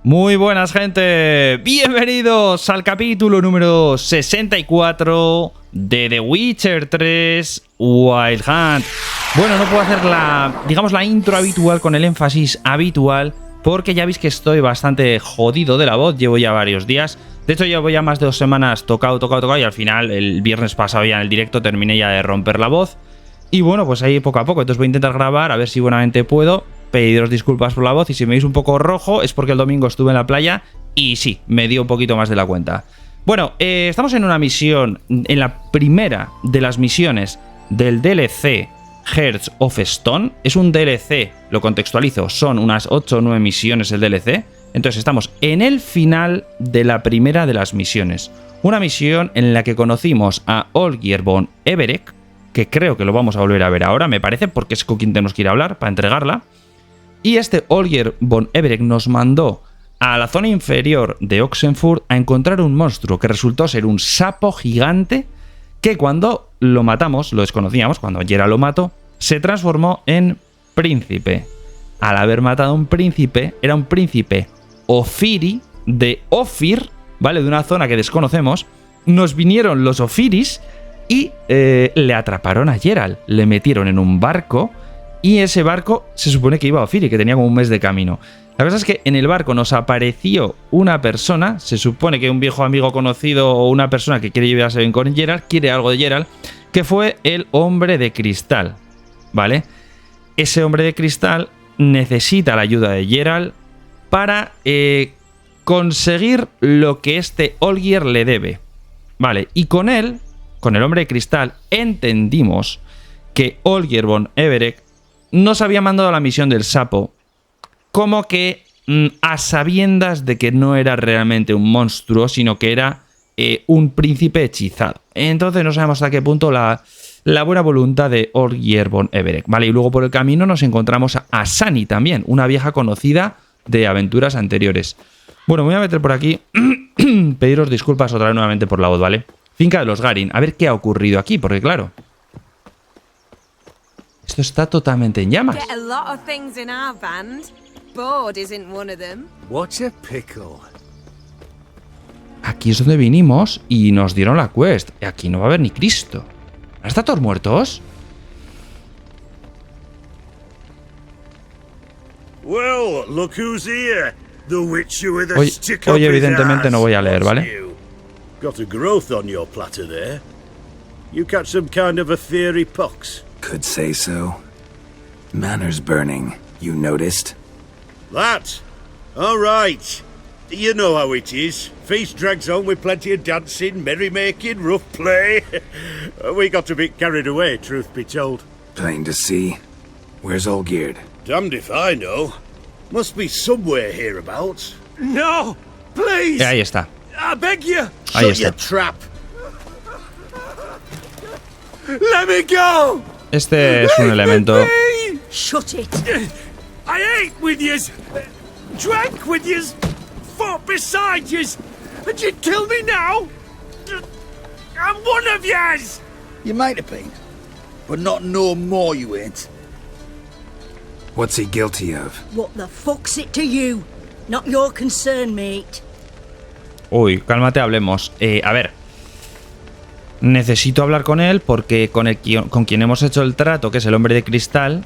Muy buenas, gente. Bienvenidos al capítulo número 64 de The Witcher 3 Wild Hunt. Bueno, no puedo hacer la intro habitual con el énfasis habitual porque ya veis que estoy bastante jodido de la voz. Llevo ya varios días. De hecho, llevo ya más de 2 semanas tocado y al final, el viernes pasado ya en el directo, terminé ya de romper la voz. Y bueno, pues ahí poco a poco. Entonces voy a intentar grabar a ver si buenamente puedo. Pediros disculpas por la voz y si me veis un poco rojo es porque el domingo estuve en la playa y sí, me dio un poquito más de la cuenta. Bueno, estamos en una misión, en la primera de las misiones del DLC Hearts of Stone. Es un DLC, lo contextualizo, son unas 8 o 9 misiones el DLC. Entonces estamos en el final de la primera de las misiones. Una misión en la que conocimos a Olgierd von Everec, que creo que lo vamos a volver a ver ahora, me parece, porque es con quien tenemos que ir a hablar para entregarla. Y este Olgierd von Everec nos mandó a la zona inferior de Oxenfurt a encontrar un monstruo que resultó ser un sapo gigante que cuando lo matamos, lo desconocíamos, cuando Geralt lo mató, se transformó en príncipe. Al haber matado a un príncipe, era un príncipe Ofiri de Ofir, ¿vale? De una zona que desconocemos. Nos vinieron los Ofiris y le atraparon a Geralt, le metieron en un barco. Y ese barco se supone que iba a Ofiri, que tenía como un mes de camino. La cosa es que en el barco nos apareció una persona, se supone que un viejo amigo conocido o una persona que quiere llevarse bien con Geralt, quiere algo de Geralt, que fue el hombre de cristal, ¿vale? Ese hombre de cristal necesita la ayuda de Geralt para conseguir lo que este Olgierd le debe, ¿vale? Y con él, con el hombre de cristal, entendimos que Olgierd von Everec nos había mandado a la misión del sapo como que a sabiendas de que no era realmente un monstruo, sino que era un príncipe hechizado. Entonces no sabemos hasta qué punto la buena voluntad de Olgierd von Everec, ¿vale? Y luego por el camino nos encontramos a Sani también, una vieja conocida de aventuras anteriores. Bueno, me voy a meter por aquí, pediros disculpas otra vez nuevamente por la voz, ¿vale? Finca de los Garin, a ver qué ha ocurrido aquí, porque claro, esto está totalmente en llamas. Aquí es donde vinimos y nos dieron la quest. Aquí no va a haber ni Cristo. ¿Están todos muertos? Hoy evidentemente no voy a leer, ¿vale? Got a growth on your platter there. You catch some kind of a theory pox. Could say so. Manners burning, you noticed? That? All right. You know how it is. Feast drags on with plenty of dancing, merrymaking, rough play. We got a bit carried away, truth be told. Plain to see. Where's Olgierd? Damned if I know. Must be somewhere hereabouts. No! Please! Ahí está. I beg you! Ahí Shut está. your trap! Let me go! Este es un elemento. Shut it! I ate with yous, drank with yous, fought beside yous, and you'd kill me now? I'm one of yous! You might have been, but not no more you ain't. What's he guilty of? What the fuck's it to you? Not your concern, mate. Uy, cálmate, hablemos. A ver. Necesito hablar con él porque con quien hemos hecho el trato, que es el hombre de cristal,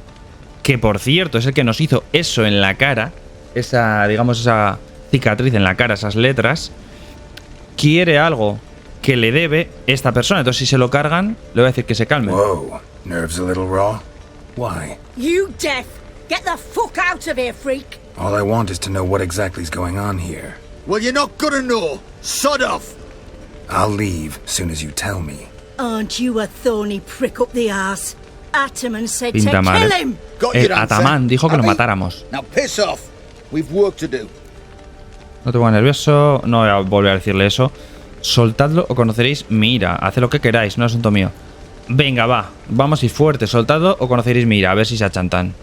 que por cierto es el que nos hizo eso en la cara, esa cicatriz en la cara, esas letras, quiere algo que le debe esta persona. Entonces si se lo cargan, le voy a decir que se calme. Whoa, nerves a little raw? Why? You deaf! Get the fuck out of here, freak! All I want is to know what exactly is going on here. Well, you're not gonna know. Sod off! I'll leave soon as you tell me. Aren't you a thorny prick up the arse? Ataman said to Pinta mal, kill him! Got your answer. Ataman dijo que lo Happy? matáramos. Now piss off. We've work to do. No te pongas nervioso, no voy a volver a decirle eso. Soltadlo o conoceréis mi ira. Haced lo que queráis, no es asunto mío. Venga, va, vamos y fuerte. Soltadlo o conoceréis mi ira, a ver si se achantan.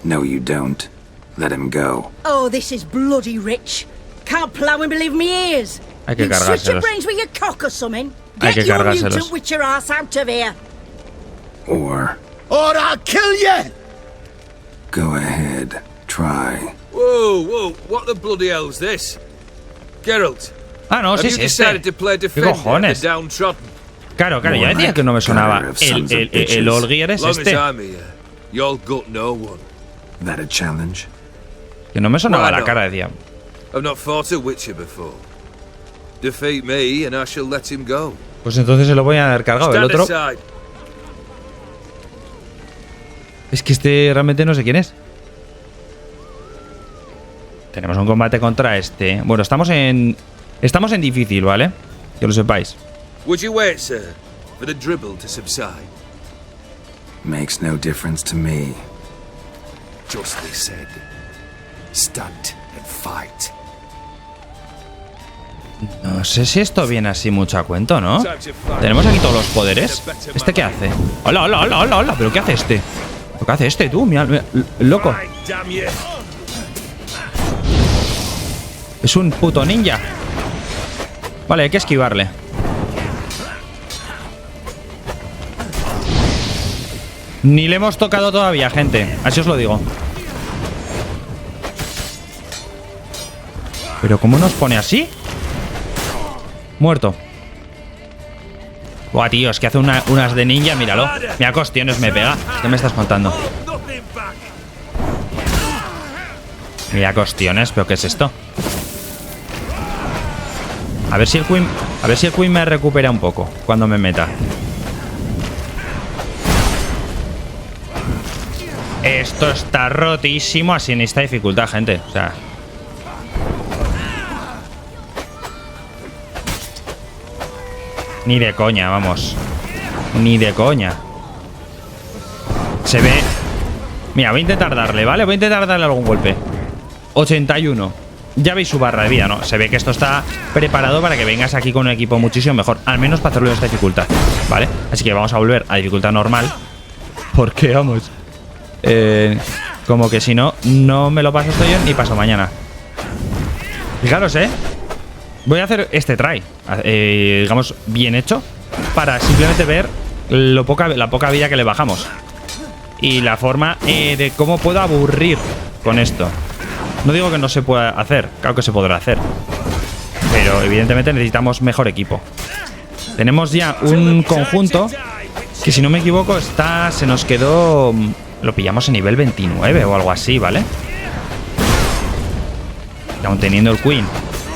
No, you don't. Let him go. Oh, this is bloody rich. Can't plough and believe me ears. Hay que You switch your cargárselos. brains with your cock or something. Hay que Get your cargárselos. mutant witcher ass out of here. Or Or I'll kill you! go ahead. Try. Whoa, whoa, what the bloody hell's this? Geralt, Ah, no, sí, have sí, you decided to play ¿Qué defender cojones? the downtrodden? Claro, ya decía que no me sonaba. El Olgier es Long as este. I'm here, you'll gut no one. That a challenge? Que no me sonaba Why la not? cara, decía. I've not fought a Witcher before. Defeat me and I shall let him go. Pues entonces se lo voy a haber cargado. El Stand otro. aside. Es que este realmente no sé quién es. Tenemos un combate contra este. Bueno, estamos en difícil, ¿vale? Que lo sepáis. Would you wait, sir, for the dribble to subside? Makes no difference to me. Justly said. Stand and fight. No sé si esto viene así mucho a cuento, ¿no? Time to fight. Tenemos aquí todos los poderes. ¿Este qué hace? ¡Hola, hola, hola, hola, hola! ¿Pero qué hace este? ¿Qué hace este, tú? Mira, mira, loco. Fight, damn you. Es un puto ninja. Vale, hay que esquivarle. Ni le hemos tocado todavía, gente. Así os lo digo. ¿Pero cómo nos pone así? Muerto. Buah, tío, es que hace unas de ninja, míralo. Mira, costiones me pega. ¿Qué me estás contando? Nothing back. Mira, costiones, ¿pero qué es esto? A ver si el Queen me recupera un poco cuando me meta. Esto está rotísimo así en esta dificultad, gente. O sea, ni de coña, vamos. Ni de coña. Se ve. Mira, voy a intentar darle, ¿vale? Voy a intentar darle algún golpe. 81. Ya veis su barra de vida, ¿no? Se ve que esto está preparado para que vengas aquí con un equipo muchísimo mejor. Al menos para hacerlo en esta dificultad, ¿vale? Así que vamos a volver a dificultad normal. Porque, vamos, como que si no, no me lo paso esto yo ni paso mañana. Fijaros, voy a hacer este try, digamos, bien hecho, para simplemente ver la poca vida que le bajamos. Y la forma de cómo puedo aburrir con esto. No digo que no se pueda hacer, claro que se podrá hacer. Pero evidentemente necesitamos mejor equipo. Tenemos ya un conjunto que, si no me equivoco, se nos quedó... Lo pillamos en nivel 29 o algo así, ¿vale? Y aún teniendo el Queen,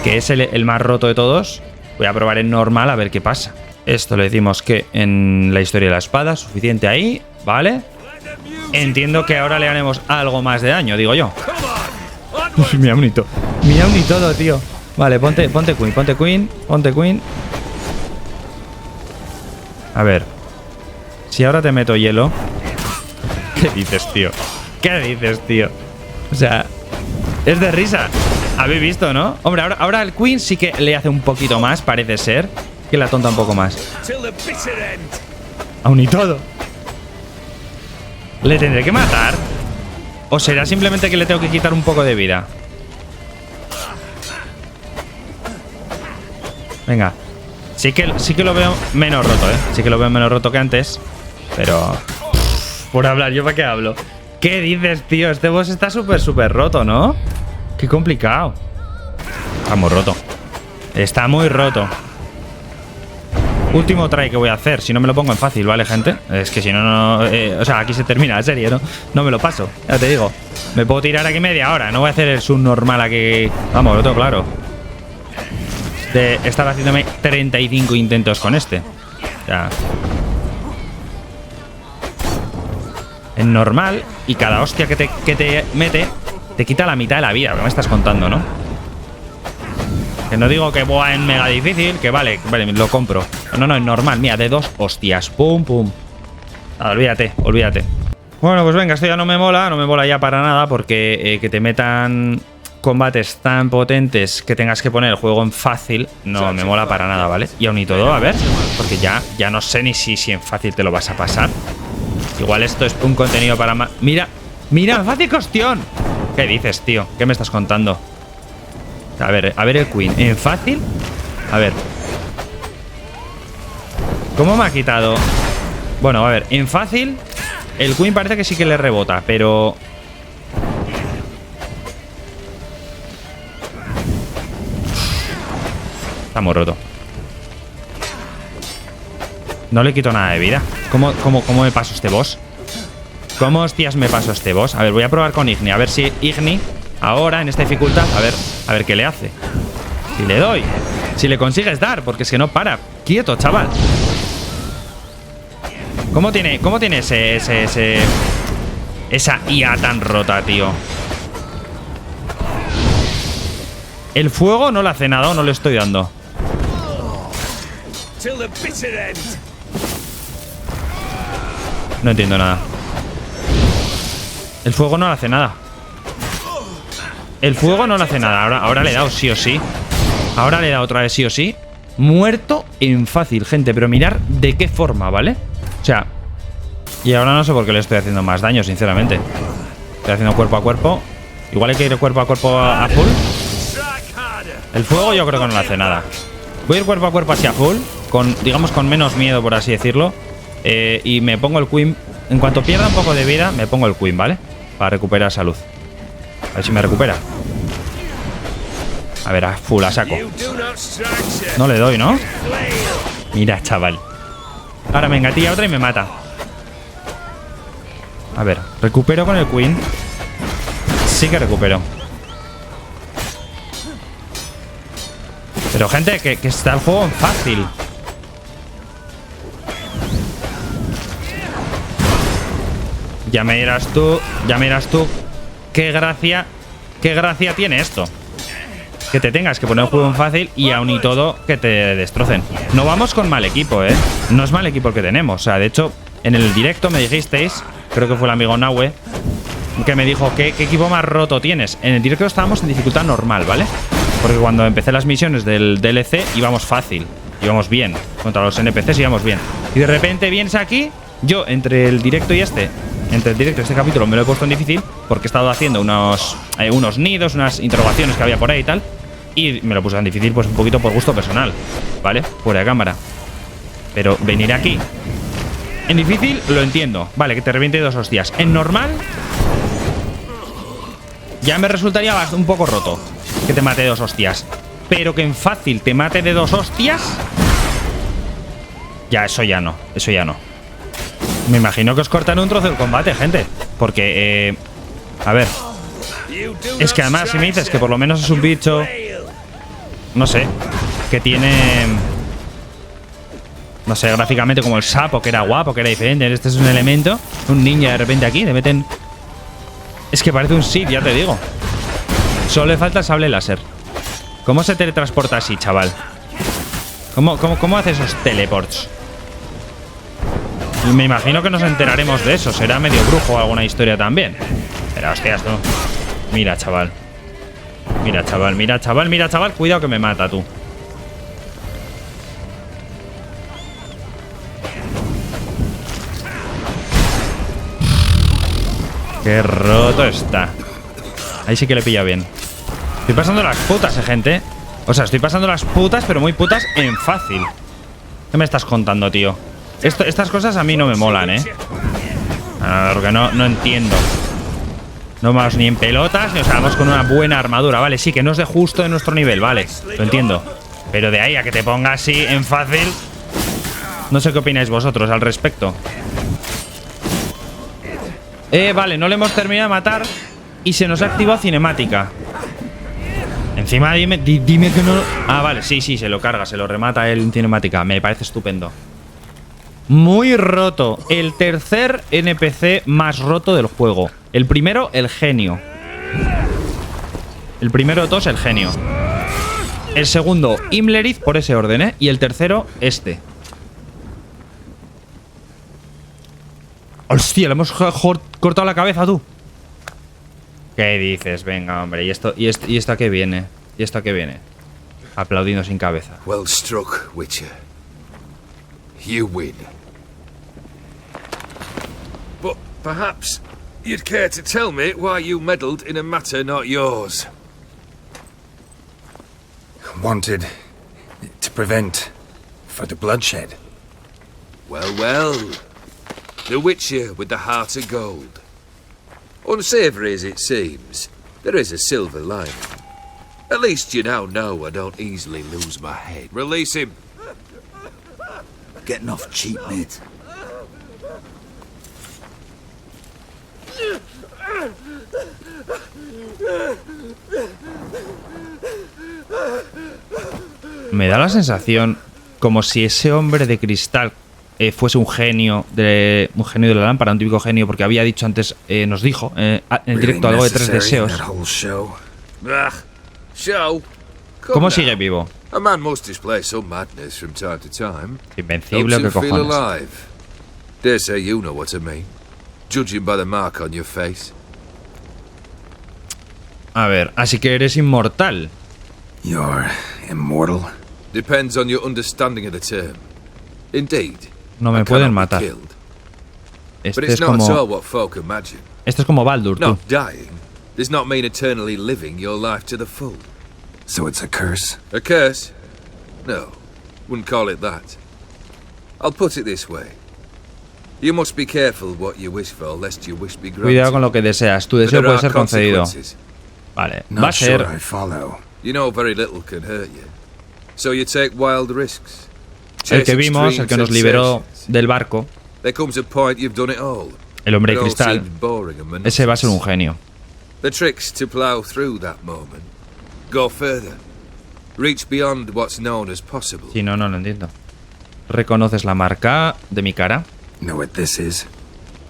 que es el más roto de todos, voy a probar en normal a ver qué pasa. Esto le decimos que en la historia de la espada, suficiente ahí, ¿vale? Entiendo que ahora le haremos algo más de daño, digo yo. Mira un hito. Mira un hito todo, tío. Vale, ponte Queen, ponte Queen, ponte Queen. A ver. Si ahora te meto hielo. ¿Qué dices, tío? ¿Qué dices, tío? O sea, es de risa. Habéis visto, ¿no? Hombre, ahora el Queen sí que le hace un poquito más, parece ser. Que la tonta un poco más. Aún y todo. ¿Le tendré que matar? ¿O será simplemente que le tengo que quitar un poco de vida? Venga. Sí que lo veo menos roto, Sí que lo veo menos roto que antes. Pero... por hablar, ¿yo para qué hablo? ¿Qué dices, tío? Este boss está súper roto, ¿no? Qué complicado. Está muy roto. Está muy roto. Último try que voy a hacer. Si no me lo pongo en fácil, ¿vale, gente? Es que si no, o sea, aquí se termina la serie, ¿no? No me lo paso, ya te digo. Me puedo tirar aquí media hora. No voy a hacer el subnormal aquí. Vamos, lo tengo claro. De estar haciéndome 35 intentos con este. Ya. En normal. Y cada hostia que te mete te quita la mitad de la vida. ¿Qué me estás contando, no? Que no digo que buah, en mega difícil. Que vale, lo compro. No, en normal. Mira, de 2 hostias. Pum, pum. Ah, olvídate. Bueno, pues venga, esto ya no me mola. No me mola ya para nada. Porque que te metan combates tan potentes que tengas que poner el juego en fácil, no me mola para nada, ¿vale? Y aún y todo, a ver. Porque ya no sé ni si en fácil te lo vas a pasar. Igual esto es un contenido para más... Mira, fácil cuestión. ¿Qué dices, tío? ¿Qué me estás contando? A ver el Queen. ¿En fácil? A ver. ¿Cómo me ha quitado? Bueno, a ver, en fácil el Queen parece que sí que le rebota, pero... Está muy roto. No le quito nada de vida. ¿Cómo me paso este boss? ¿Cómo hostias me paso este boss? A ver, voy a probar con Igni. A ver si Igni, ahora, en esta dificultad, a ver qué le hace. Si le doy. Si le consigues dar, porque es que no para. Quieto, chaval. ¿Cómo tiene esa IA tan rota, tío? El fuego no le hace nada o no le estoy dando. No entiendo nada. El fuego no le hace nada. El fuego no le hace nada. Ahora le he dado sí o sí. Ahora le he dado otra vez sí o sí. Muerto en fácil, gente. Pero mirar de qué forma, ¿vale? O sea, y ahora no sé por qué le estoy haciendo más daño, sinceramente. Estoy haciendo cuerpo a cuerpo. Igual hay que ir cuerpo a cuerpo a full. El fuego yo creo que no le hace nada. Voy a ir cuerpo a cuerpo así a full, digamos con menos miedo, por así decirlo. Y me pongo el Queen. En cuanto pierda un poco de vida, me pongo el Queen, ¿vale? Para recuperar salud. A ver si me recupera. A ver, a full, a saco. No le doy, ¿no? Mira, chaval. Ahora me engatilla otra y me mata. A ver, recupero con el Queen. Sí que recupero. Pero gente, que está el juego en fácil. Ya me dirás tú, qué gracia tiene esto. Que te tengas que poner el juego en fácil y aún y todo que te destrocen. No vamos con mal equipo, ¿eh? No es mal equipo el que tenemos. O sea, de hecho, en el directo me dijisteis, creo que fue el amigo Nahue, que me dijo, ¿qué equipo más roto tienes? En el directo estábamos en dificultad normal, ¿vale? Porque cuando empecé las misiones del DLC íbamos fácil, íbamos bien. Contra los NPCs íbamos bien. Y de repente vienes aquí, yo entre el directo y este capítulo me lo he puesto en difícil porque he estado haciendo unos nidos, unas interrogaciones que había por ahí y tal. Y me lo puse en difícil pues un poquito por gusto personal, ¿vale? Fuera de cámara. Pero venir aquí en difícil lo entiendo. Vale, que te reviente 2 hostias. En normal ya me resultaría un poco roto que te mate 2 hostias. Pero que en fácil te mate de 2 hostias, ya, eso ya no. Eso ya no. Me imagino que os cortan un trozo del combate, gente. Porque, a ver. Es que además, si me dices que por lo menos es un bicho, no sé, que tiene, no sé, gráficamente como el sapo, que era guapo, que era diferente. Este es un elemento, un ninja de repente aquí, le meten. Es que parece un Sith, ya te digo. Solo le falta el sable láser. ¿Cómo se teletransporta así, chaval? ¿Cómo hace esos teleports? Y me imagino que nos enteraremos de eso. Será medio brujo o alguna historia también. Pero hostias, no. Mira, chaval. Mira, chaval, mira, chaval, mira, chaval. Cuidado que me mata, tú. Qué roto está. Ahí sí que le pilla bien. Estoy pasando las putas, gente. O sea, estoy pasando las putas, pero muy putas en fácil. ¿Qué me estás contando, tío? Estas cosas a mí no me molan, ¿eh? Porque no entiendo. No vamos ni en pelotas, ni, o sea, vamos con una buena armadura, ¿vale? Sí, que no es de justo de nuestro nivel, ¿vale? Lo entiendo. Pero de ahí a que te ponga así en fácil, no sé qué opináis vosotros al respecto. Vale, no le hemos terminado de matar y se nos ha activado cinemática. Encima dime que no... Ah, vale, sí, se lo carga, se lo remata él en cinemática. Me parece estupendo. Muy roto. El tercer NPC más roto del juego. El primero, el genio. El primero de todos, el genio. El segundo, Imlerith, por ese orden, ¿eh? Y el tercero, este. Hostia, le hemos cortado la cabeza, tú. ¿Qué dices? Venga, hombre. ¿Y esto a qué viene? ¿Y esto a qué viene? Aplaudiendo sin cabeza. Well struck, Witcher. You win. But perhaps you'd care to tell me why you meddled in a matter not yours. Wanted to prevent further bloodshed. Well. The Witcher with the heart of gold. Unsavoury as it seems, there is a silver lining. At least you now know I don't easily lose my head. Release him. Getting off cheap, mate. Me da la sensación como si ese hombre de cristal fuese un genio de la lámpara, un típico genio, porque había dicho antes, nos dijo en el directo algo de 3 deseos. Show. ¿Cómo sigue vivo? A man must display some madness from time to time. Invencible, ¿qué Helps him feel cojones? alive. Dare say you know what I mean. Judging by the mark on your face. A ver, así que eres inmortal. You're immortal? Depends on your understanding of the term. Indeed. No me I pueden cannot be matar. killed. But Este it's es not at all como, what folk imagine. este es como Baldur, tú. Not dying does not mean eternally living your life to the full. So it's a curse? A curse? No, wouldn't call it that. I'll put it this way. You must be careful what you wish for, lest your wish be granted. Cuidado con lo que deseas. Tu For deseo there puede are ser concedido. consequences. Vale, va a Not sure ser... I follow. You know very little can hurt you. So you take wild risks. El que Chase vimos, el extreme que nos liberó sensations. del barco, There comes a point you've done it all. el hombre It de all cristal, seems boring and ese va a ser un monotonous. genio. The trick's to plow through that moment. Go further. Reach beyond what's known as possible. Si no, no lo entiendo. ¿Reconoces la marca de mi cara? Know what this is?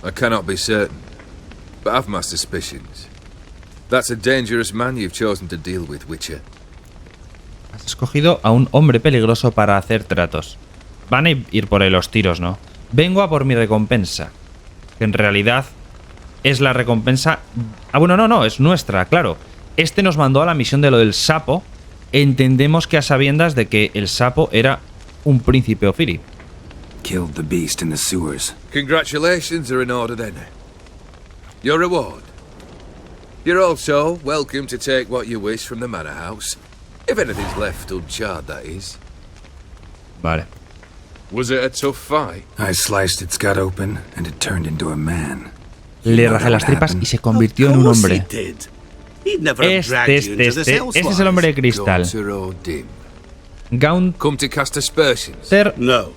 I cannot be certain, but I've my suspicions. That's a dangerous man you've chosen to deal with, Witcher. Has escogido a un hombre peligroso para hacer tratos. Van a ir por ahí los tiros, ¿no? Vengo a por mi recompensa. Que en realidad es la recompensa... Ah, bueno, no, es nuestra, claro. Este nos mandó a la misión de lo del sapo. Entendemos que a sabiendas de que el sapo era un príncipe Ofiri. Killed the beast in the sewers. Congratulations are in order then. Your reward. You're also welcome to take what you wish from the manor house. If anything's left uncharred, that is. Vale. Was it a tough fight? I sliced its gut open, and it turned into a man. Le rajé las tripas y se convirtió en un hombre. Este es el hombre de cristal. Gaunter or dim? Gaunter Come to cast aspersions. No.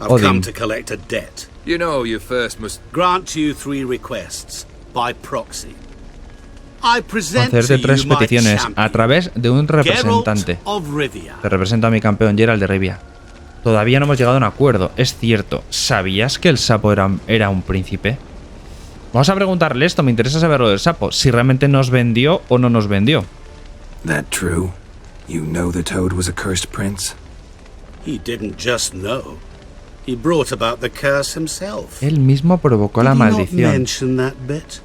I've Odin. come to collect a debt. You know you first must... Grant you 3 requests by proxy. I present to hacerte 3 you my peticiones a champion, través de un representante. Geralt of Rivia. Te represento a mi campeón Geralt de Rivia. Todavía no hemos llegado a un acuerdo, es cierto. ¿Sabías que el sapo era un príncipe? Vamos a preguntarle esto, me interesa saber lo del sapo. Si realmente nos vendió o no nos vendió. That true? You know the toad was a cursed prince? He didn't just know. He brought about the curse himself. Él mismo provocó la Did he not maldición. mention that bit?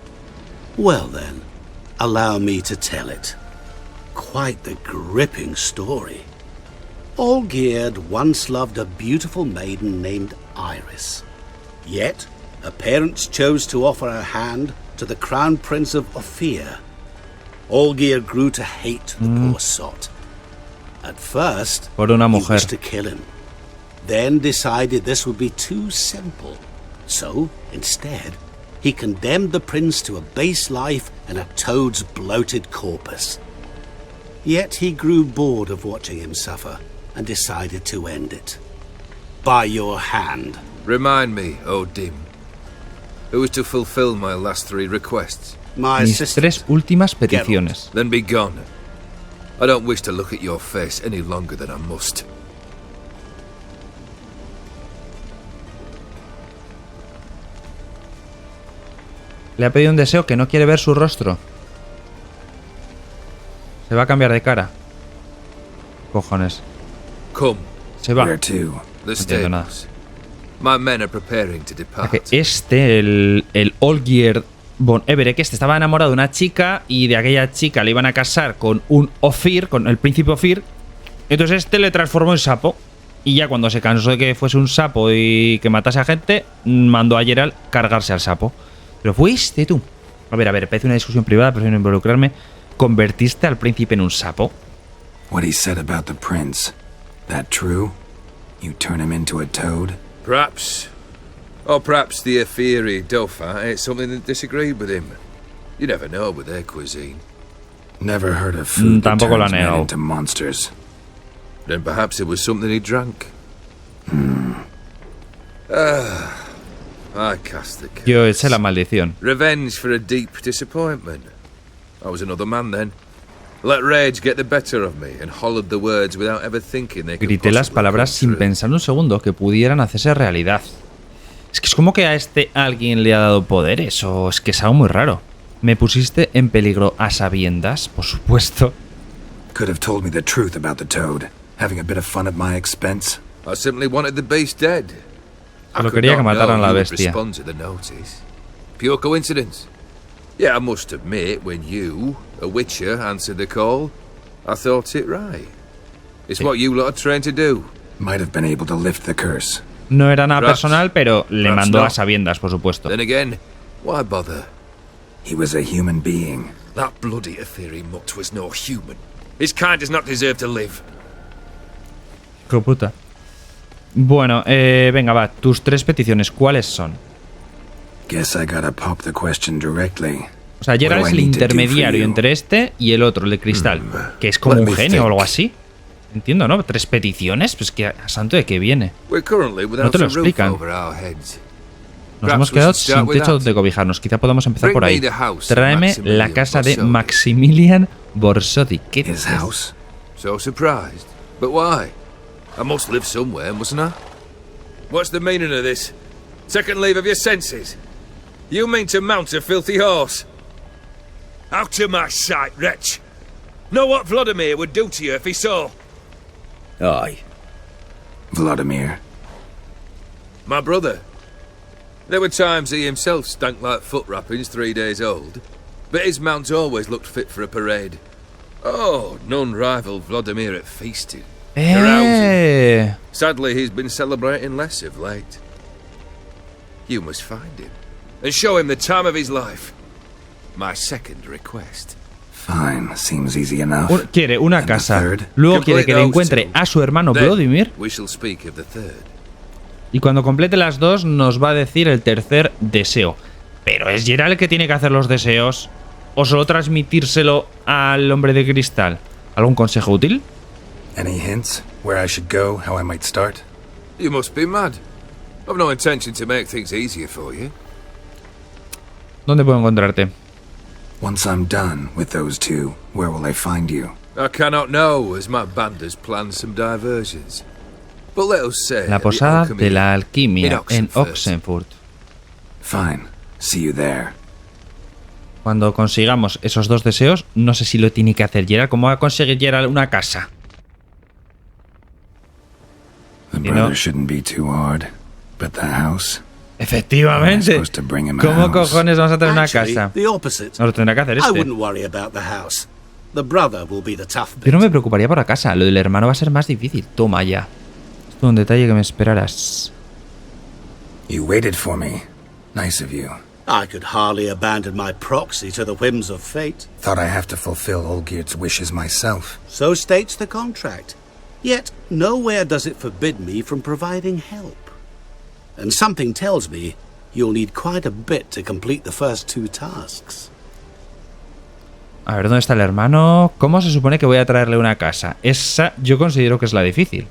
Well then, allow me to tell it. Quite the gripping story. Olgierd once loved a beautiful maiden named Iris. Yet, her parents chose to offer her hand to the crown prince of Ophir. Olgierd grew to hate the poor sot. At first, Por una he mujer. wished to kill him. Then decided this would be too simple. So, instead, he condemned the prince to a base life in a toad's bloated corpus. Yet he grew bored of watching him suffer and decided to end it. By your hand. Remind me, O dim. Who was to fulfill my last 3 requests? My Mis assistant. 3 últimas peticiones. Then be gone. I don't wish to look at your face any longer than I must. Le ha pedido un deseo que no quiere ver su rostro. Se va a cambiar de cara. Cojones. Come, Se va. Where to? the entiendo nada. stables. My men are preparing to depart. Que el Olgierd von Everek, estaba enamorado de una chica y de aquella chica le iban a casar con un Ophir, con el príncipe Ophir. Entonces este le transformó en sapo. Y ya cuando se cansó de que fuese un sapo y que matase a gente, mandó a Geralt cargarse al sapo. Pero fuiste tú. A ver, parece una discusión privada, prefiero no involucrarme. ¿Convertiste al príncipe en un sapo? What he said about the prince. That true? You turn him into a toad? Perhaps. Or perhaps the Ophiri Dauphin ate something that disagreed with him. You never know with their cuisine. Never heard of food that Tampoco lo ha turns men negado. into monsters. Then perhaps it was something he drank. I cast the curse. Yo eché la maldición. Revenge for a deep disappointment. I was another man then. Let rage get the better of me and hollered the words without ever thinking they could Grité las possibly palabras come sin true. pensar un segundo que pudieran hacerse realidad. Es que es como que a este alguien le ha dado poderes, o es que es algo muy raro. Me pusiste en peligro a sabiendas, por supuesto. Could have told me the truth about the toad, having a bit of fun at my expense. I simply wanted the beast dead. I Solo could quería que not mataran know la you would bestia. respond to the notice. Pure coincidence. Yeah, I must admit, when you, a witcher, answered the call, I thought it right. It's what you lot are trained to do. Might have been able to lift the curse. No era nada Perhaps- personal, pero le perhaps mandó a not. sabiendas, por supuesto. Then again, why bother? He was a human being. That bloody ethereal mutt was no human. His kind does not deserve to live. Hijo puta. Bueno, venga, va. Tus 3 peticiones, ¿cuáles son? Guess I gotta pop the question directly. O sea, Geralt What es do I el need to do for intermediario you? entre este y el otro, el de cristal. Que es como Let un me genio o think. algo así. Entiendo, ¿no? 3 peticiones, pues que a santo de qué viene. We're currently without te lo a roof explican. over our heads. Nos Perhaps hemos we quedado should start sin with techo that. donde cobijarnos. Quizá podamos empezar Bring por ahí. me the house of Tráeme Maximilian la casa de Borsodi. Maximilian Borsodi. ¿Qué His dices? house? So surprised. But why? I must live somewhere, mustn't I? What's the meaning of this? Second leave of your senses? You mean to mount a filthy horse? Out of my sight, wretch! Know what Vladimir would do to you if he saw? Aye. Vladimir. My brother. There were times he himself stank like foot wrappings 3 days old, but his mount always looked fit for a parade. Oh, none rivaled Vladimir at feasting. Carousing. Sadly, he's been celebrating less of late. You must find him and show him the time of his life. My second request. Fine, seems easy enough. Quiere una And the casa. third? Luego quiere que le Complete those encuentre two. a su hermano Then Vladimir. we shall speak of the third. Y cuando complete las 2 nos va a decir el tercer deseo. ¿Pero es Geralt el que tiene que hacer los deseos? ¿O solo transmitírselo al hombre de cristal? ¿Algún consejo útil? Any hints? Where I should go, how I might start? You must be mad. I've no intention to make things easier for you. ¿Dónde puedo encontrarte? Once I'm done with those two, where will I find you? I cannot know, as my band has planned some diversions. But let us say La the posada alchemy de la alquimia in en Oxenfurt. Oxenfurt. Fine. See you there. Cuando consigamos esos 2 deseos, no sé si lo tiene que hacer Geralt. ¿Cómo va a conseguir Geralt una casa? The You brother know- shouldn't be too hard. But the house? Efectivamente. supposed to bring him a ¿Cómo house? cojones vamos a tener una Actually, casa? the opposite. No lo tendrá que hacer I este. wouldn't worry about the house. The brother will be the tough bit. Yo no me preocuparía por la casa. Lo del hermano va a ser más difícil. Toma ya. Esto es un detalle que me esperaras. You waited for me. Nice of you. I could hardly abandon my proxy to the whims of fate. Thought I have to fulfill Olgierd's wishes myself. So states the contract. Yet nowhere does it forbid me from providing help. And something tells me you'll need quite a bit to complete the first 2 tasks. A ver, ¿dónde está el hermano? ¿Cómo se supone que voy a traerle una casa? Esa yo considero que es la difícil.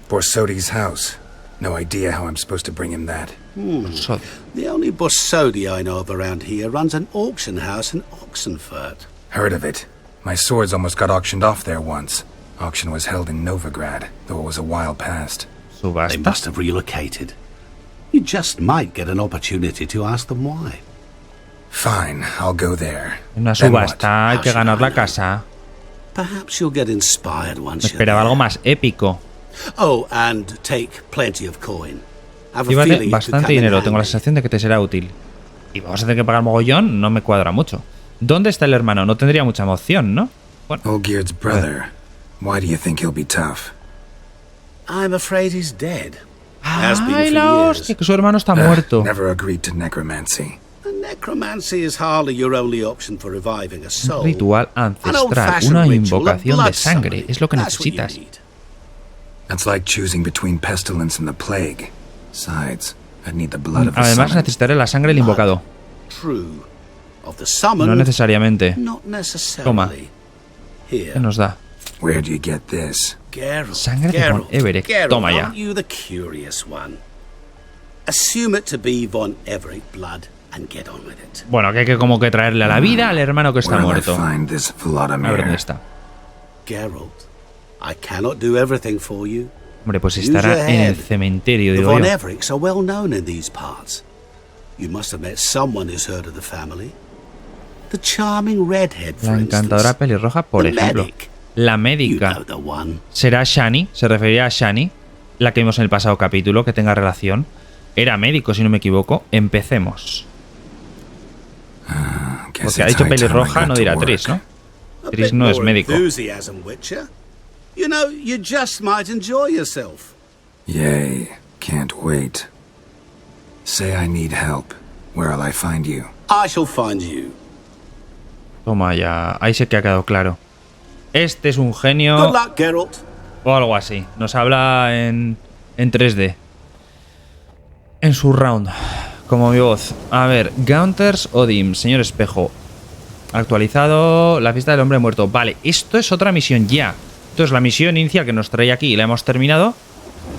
Borsodi's house. No idea how I'm supposed to bring him that. Borsodi. The only Borsodi I know of around here runs an auction house in Oxenfurt. Heard of it. My swords almost got auctioned off there once. Auction was held in Novigrad, though it was a while past. They Subasta. must have relocated. You just might get an opportunity to ask them why. Fine, I'll go there. En una Then what? subasta hay que How should ganar I la know? casa. Perhaps you'll get inspired Me once you're esperaba algo there. más épico. Oh, and take plenty of coin. Have a Llévate feeling it could bastante come in dinero. Tengo la handy. sensación de que te será útil. Y vamos a tener que pagar mogollón. No me cuadra mucho. ¿Dónde está el hermano? No tendría mucha emoción, ¿no? Bueno, Olgierd's brother. Why do you think he'll be tough? I'm afraid he's dead. Has been ¡ay, for la years. hostia! Que su hermano está muerto. Never agreed to necromancy. And necromancy is hardly your only option for reviving a soul. Un ritual An ancestral. old-fashioned Una ritual, a invocación de blood sangre. summoning. Es lo que That's what you necesitas. need. That's like choosing between pestilence and the plague. Besides, I'd need the blood of the Además summoned. necesitaré la sangre del invocado. True. Of the summoned, No necesariamente. not necessarily. Toma. Here. ¿Qué nos da? Where'd you get this? Geralt, Sangre de Geralt, von Everec. Geralt, Toma ya. aren't you the curious one? Assume it to be von Everec blood and get on with it. Bueno, que hay que como que traerle a la vida al hermano que está Where'll I muerto. find this A ver dónde Vladimir? está. Geralt, I cannot do everything for you. Hombre, pues Use estará your en el head. cementerio, The digo von yo. Everecks are well known in these parts. You must have met someone who's heard of the family. The charming redhead, for La encantadora instance. pelirroja, por The ejemplo. medic. La You médica. know the one. ¿Será Shani? ¿Se refería a Shani? La que vimos en el pasado capítulo, que tenga relación. Era médico, si no me equivoco. Empecemos. Guess Porque ha it's dicho high time I pelirroja, got no to dirá work. Tris, ¿no? A Tris bit no es more médico. enthusiasm, Witcher. You know, you just might enjoy yourself. Yay, can't wait. Say I need help. Where'll I find you? I shall find you. Toma ya. Ahí se que ha quedado claro. Este es un genio. Good luck, Geralt. O algo así. Nos habla en 3D. En su round. Como mi voz. A ver, Gaunters Odim, señor espejo. Actualizado. La fiesta del hombre muerto. Vale, esto es otra misión ya. Esto es la misión inicial que nos trae aquí. La hemos terminado.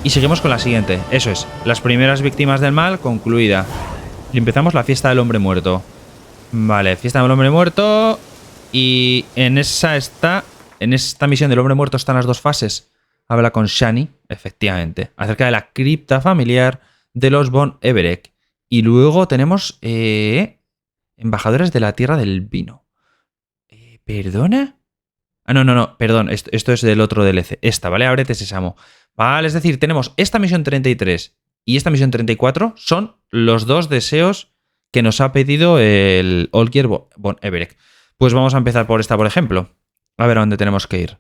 Y seguimos con la siguiente. Eso es. Las primeras víctimas del mal concluida. Y empezamos la fiesta del hombre muerto. Vale, fiesta del hombre muerto. Y en esa está. En esta misión del hombre muerto están las dos fases. Habla con Shani, efectivamente, acerca de la cripta familiar de los von Everec. Y luego tenemos embajadores de la tierra del vino. ¿Perdona? Ah, no, perdón. Esto es del otro DLC. Esta, ¿vale? Ábrete sésamo. Vale, es decir, tenemos esta misión 33 y esta misión 34 son los dos deseos que nos ha pedido el Olgier von Everec. Pues vamos a empezar por esta, por ejemplo. A ver a dónde tenemos que ir.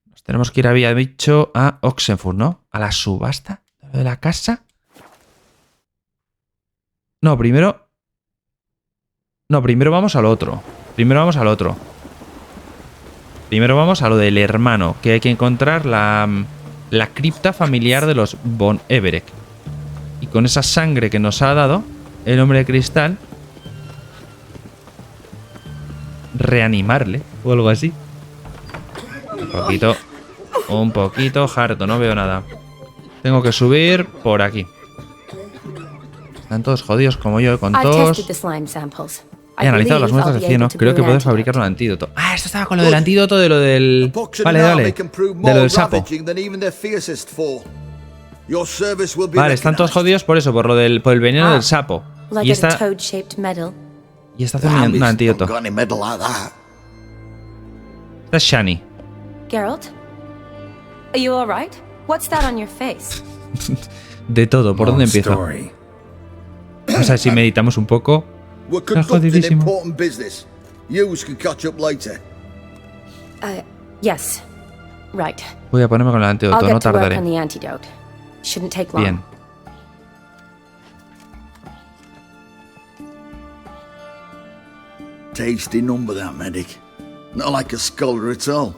Nos tenemos que ir, había dicho, a Oxenfurt, ¿no? A la subasta de la casa. No, primero vamos al otro. Primero vamos a lo del hermano, que hay que encontrar la cripta familiar de los von Everec. Y con esa sangre que nos ha dado el hombre de cristal, reanimarle o algo así. Un poquito harto, no veo nada. Tengo que subir por aquí. Están todos jodidos como yo, con tos. He analizado las muestras de cieno. Creo que puedo fabricar un antídoto. Ah, esto estaba con lo del antídoto de lo del... Vale. De lo del sapo. Vale, están todos jodidos por eso, por el veneno del sapo. Y esta hace un antídoto. Esta es Shani. Geralt? Are you all right? What's that on your face? De todo, ¿por dónde empiezo? Story. O sea, si meditamos un poco. We're Está conducting jodidísimo. important business. Yous can catch up later. Yes. Right. Voy a ponerme con el I'll antídoto, get no to work tardaré. on the antidote. Shouldn't take long. Bien. Tasty number, that medic. Not like a scholar at all.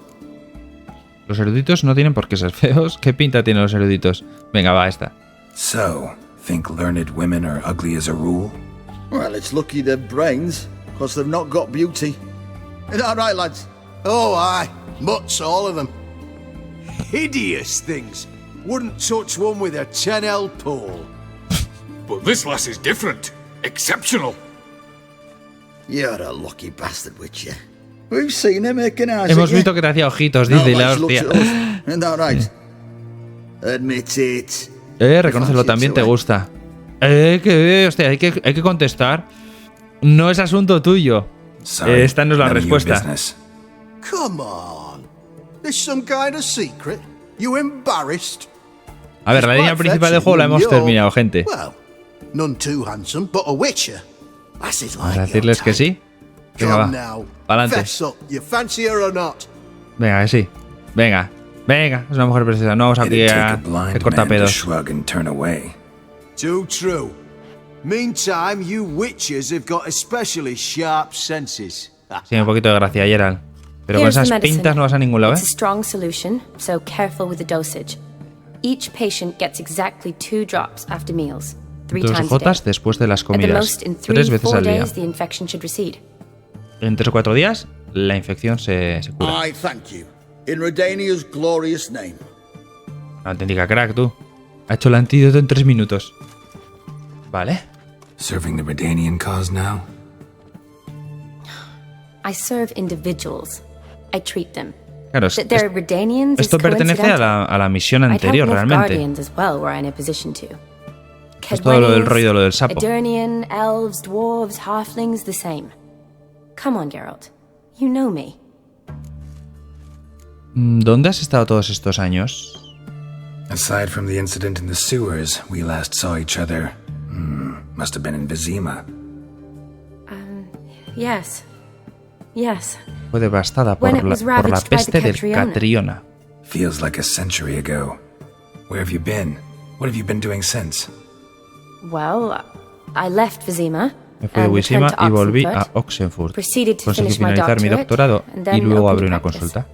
Los eruditos no tienen por qué ser feos. ¿Qué pinta tienen los eruditos? Venga, va, esta. So, think learned women are ugly as a rule? Well, it's lucky they've brains, because they've not got beauty. Is that right, lads? Oh, aye. Mutts, all of them. Hideous things. Wouldn't touch one with a 10L pole. But this lass is different. Exceptional. You're a lucky bastard, Witcher. We've seen him making eyes Hemos at you. visto que te hacía ojitos, dice y la Nobody's looked hostia. at us. Isn't that right? Admit it. Reconócelo, también te gusta. Hostia, hay que contestar. No es asunto tuyo. Sorry, Esta no es la none of your respuesta. business. Come on. There's some kind of secret. You embarrassed? A ver, la línea principal del juego la hemos terminado, gente. Well, none too handsome, but a Witcher. Lasses Vamos like a decirles que sí. Venga, Come va. now. Pa'lante. Fess up. You fancy her or not? Venga, que sí. Venga. Es una mujer preciosa. No vamos aquí It'd take a a blind man cortapedos. to shrug and turn away. Too true. Meantime, you witches have got especially sharp senses. Sí, un poquito de gracia, Geralt. Pero con Here's the esas medicine. pintas no vas a ningún lado, It's a ¿eh? strong solution, so careful with the dosage. Each patient gets exactly 2 drops after meals, 3 Dos times a day. gotas después de las At the comidas. most, in 3 veces 3-4 al día. days, the infection should recede. En 3 o 4 días la infección se cura. I thank you. In Redania's glorious name. Una auténtica crack, tú. Ha hecho el antídoto en 3 minutos. Vale. Serving the Redanian cause now? I serve individuals. I treat them. Claro, They're Redanians esto is pertenece coincidental. a la misión I'd anterior, help enough realmente. Guardians as well were I in a position to. Es todo lo del rollo, lo del sapo. Edirnian, elves, dwarves, halflings, the same. Come on, Geralt. You know me. ¿Dónde has estado todos estos años? Aside from the incident in the sewers, we last saw each other. Must have been in Vizima. Yes. Yes. Fue devastada por la peste del Catriona. Feels like a century ago. Where have you been? What have you been doing since? Well, I left Vizima. Me fui de Vizima y volví a Oxenfurt. Conseguí finalizar mi doctorado y luego abrí una consulta.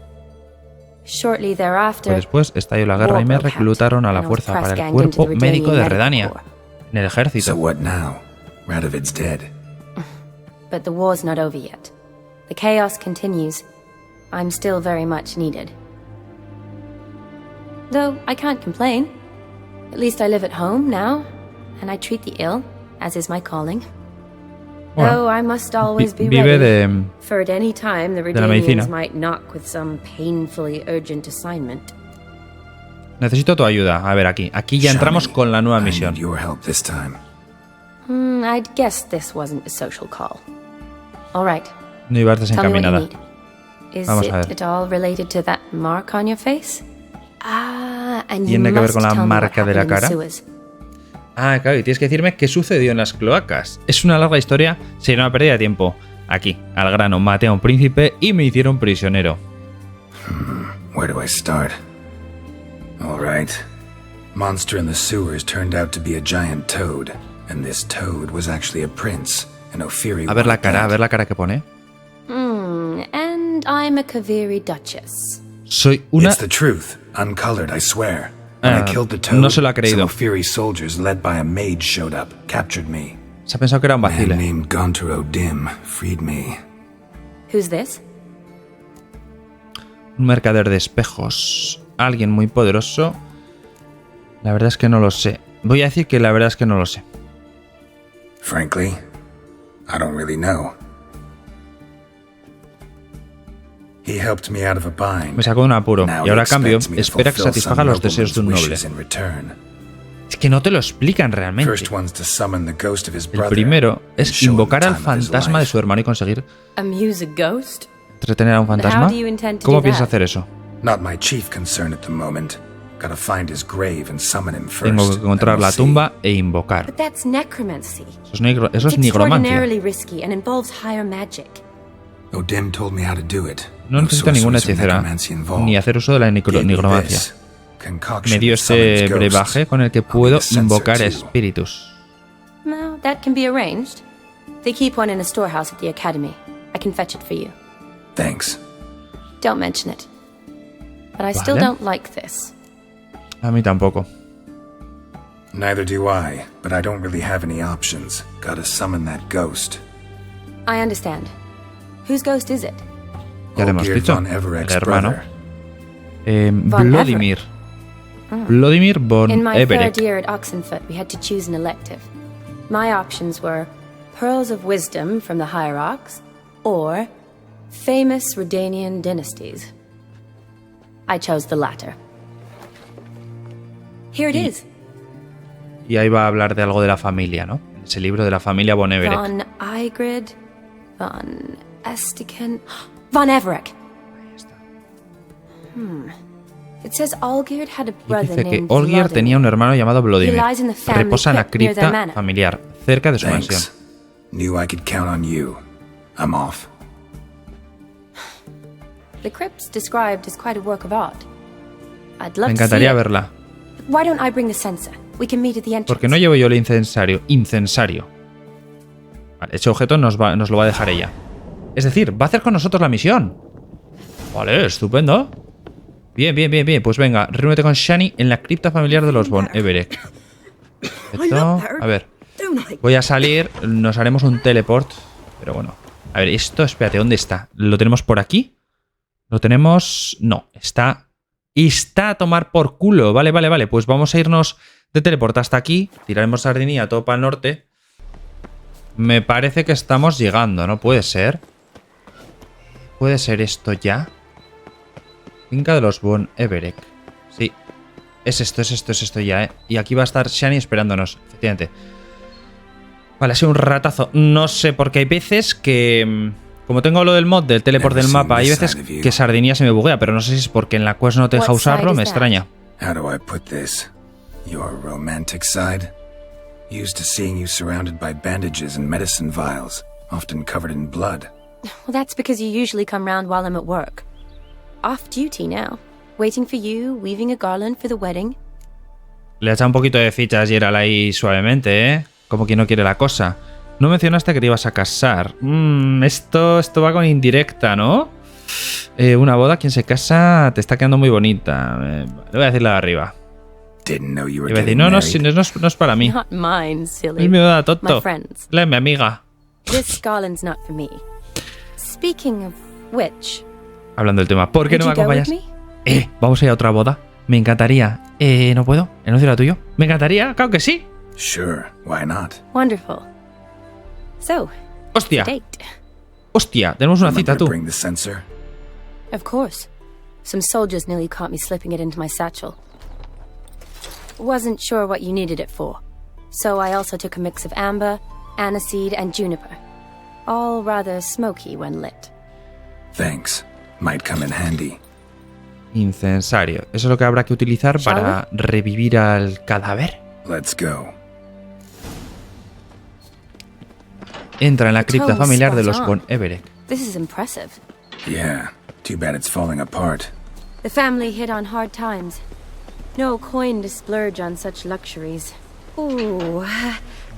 Pues después estalló la guerra y me reclutaron a la fuerza para el cuerpo médico de Redania, en el ejército. So what now? Radovid's dead. But the war's not over yet. The chaos continues. I'm still very much needed. Though I can't complain. At least I live at home now, and I treat the ill, as is my calling. Though I must always be ready, for at any time the Redanians might knock with some painfully urgent assignment. Necesito tu ayuda. A ver, aquí ya entramos con la nueva misión. I'd guess this wasn't a social call. All right. No ibas desencaminada. Is Vamos a ver. it all related to that mark on your face? And you ¿Tiene que ver con la must tell me what marca de la happened in the cara? sewers. Claro, y tienes que decirme qué sucedió en las cloacas. Es una larga historia, sería una pérdida de tiempo. Aquí, al grano, maté a un príncipe y me hicieron prisionero. Where do I start? All right. Monster in the sewers turned out to be a giant toad, and this toad was actually a prince, an Ophiri. A ver la cara que pone. And I'm a Kaviri duchess. Soy una... It's the truth, uncolored, I swear. When I killed the toad, no se lo ha creído. some Ophiri soldiers led by a mage showed up, captured me. Se ha pensado que era un Man vacile. named Gontar O'Dim freed me. Who's this? Un mercader de espejos. Alguien muy poderoso. La verdad es que no lo sé. Voy a decir que la verdad es que no lo sé. Frankly, I don't really know. He helped me out of a bind. Me sacó de un apuro. Now Y ahora a he cambio, expects me to espera que fulfill satisfaga some los deseos de un noble. wishes in return. Es que no te lo explican realmente. First one's to summon the ghost of his El brother primero and es show him invocar the al time of his fantasma de life. su hermano y conseguir Amuse a ghost? entretener a un fantasma. How do you intend to ¿Cómo do piensas that? hacer eso? Not my chief concern at the moment. Gotta find his grave and summon him first. Tengo que encontrar then la we'll see. tumba e invocar. But that's necromancy. Eso es It's nigromancia. extraordinarily risky and involves higher magic. O'Dim told me how to do it. No necesito ninguna sorcerers or hechicera necromancy involved. ni hacer uso de la Gave me nigromancia. this concoction Me dio that summons este ghosts. brebaje con el que I'll be puedo the censor invocar too. espíritus. No, that can be arranged. They keep one in a storehouse at the academy. I can fetch it for you. Thanks. Don't mention it. But I still Vale. don't like this. A mí tampoco. Neither do I, but I don't really have any options. Gotta summon that ghost. I understand. Whose ghost is it? Ya le hemos Olgierd dicho. von El Evereck's hermano. brother. Vladimir. Vladimir von In my third Evereck. year at Oxenfurt, we had to choose an elective. My options were Pearls of Wisdom from the Hierarchs or Famous Redanian Dynasties. I chose the latter. Here it is. Y ahí va a hablar de algo de la familia, ¿no? Ese libro de la familia von Evereck. Von Igrid, von Estiken, von Evereck. It says Olgierd had a Y brother dice que named Olgierd tenía un hermano llamado Vladimir. He lies in the family Reposa en la crypt near their cripta manor. familiar, cerca de su mansión. Thanks. Knew I could count on you. I'm off. The crypt's described as quite a work of art. I'd Me love to see encantaría it. verla. Why don't I bring the censer? We can meet at the entrance. Porque no llevo yo el incensario. Incensario. Vale, ese objeto nos lo va a dejar ella. Es decir, va a hacer con nosotros la misión. Vale, estupendo. Bien, bien, bien, bien. Pues venga, reúnete con Shani en la cripta familiar de los von Evereck. Esto, a ver. Voy a salir, nos haremos un teleport. Pero bueno, A ver, esto, espérate, ¿dónde está? ¿Lo tenemos por aquí? ¿Lo tenemos? No, está a tomar por culo. Vale, vale, vale. Pues vamos a irnos de teleporte hasta aquí. Tiraremos sardinilla todo para el norte. Me parece que estamos llegando, ¿no? Puede ser. ¿Puede ser esto ya? Finca de los Von Everett. Sí. Es esto ya, ¿eh? Y aquí va a estar Shani esperándonos, efectivamente. Vale, ha sido un ratazo. No sé, porque hay veces que... Como tengo lo del mod del teleport del mapa, hay veces que Sardinilla se me buguea, pero no sé si es porque en la quest no te deja usarlo, me extraña. How do I put this? Your romantic side? Used to seeing you surrounded by bandages and medicine vials, often covered in blood. Well, that's because you usually come round while I'm at work. Off duty now. Waiting for you, weaving a garland for the wedding. Le ha echado un poquito de fichas Geralt ahí suavemente, ¿eh? Como quien no quiere la cosa. No mencionaste que te ibas a casar. Esto va con indirecta, ¿no? Una boda, quien se casa te está quedando muy bonita. Le voy a decir la de arriba. Le voy a decir, no es para mí. Not mine, silly. Es mi boda, tonto. My friends. La de mi amiga. This garland's not for me. Speaking of which... Hablando del tema, ¿por qué no me acompañas? Vamos a ir a otra boda. Me encantaría. ¿No puedo? ¿Anuncio la tuyo? Me encantaría, claro que sí. Sure, why not? Wonderful. So, hostia. Date. Hostia, tenemos una cita, tú. Bring the censer? Of course. Some soldiers nearly caught me slipping it into my satchel. Wasn't sure what you needed it for. So I also took a mix of amber, aniseed, and juniper. All rather smoky when lit. Thanks. Might come in handy. Incensario. Eso es lo que habrá que utilizar para revivir al cadáver. Let's go. Entra en la cripta familiar de los Von Everett. This is impressive. Yeah, too bad it's falling apart. The family hit on hard times. No coin to splurge on such luxuries. Ooh,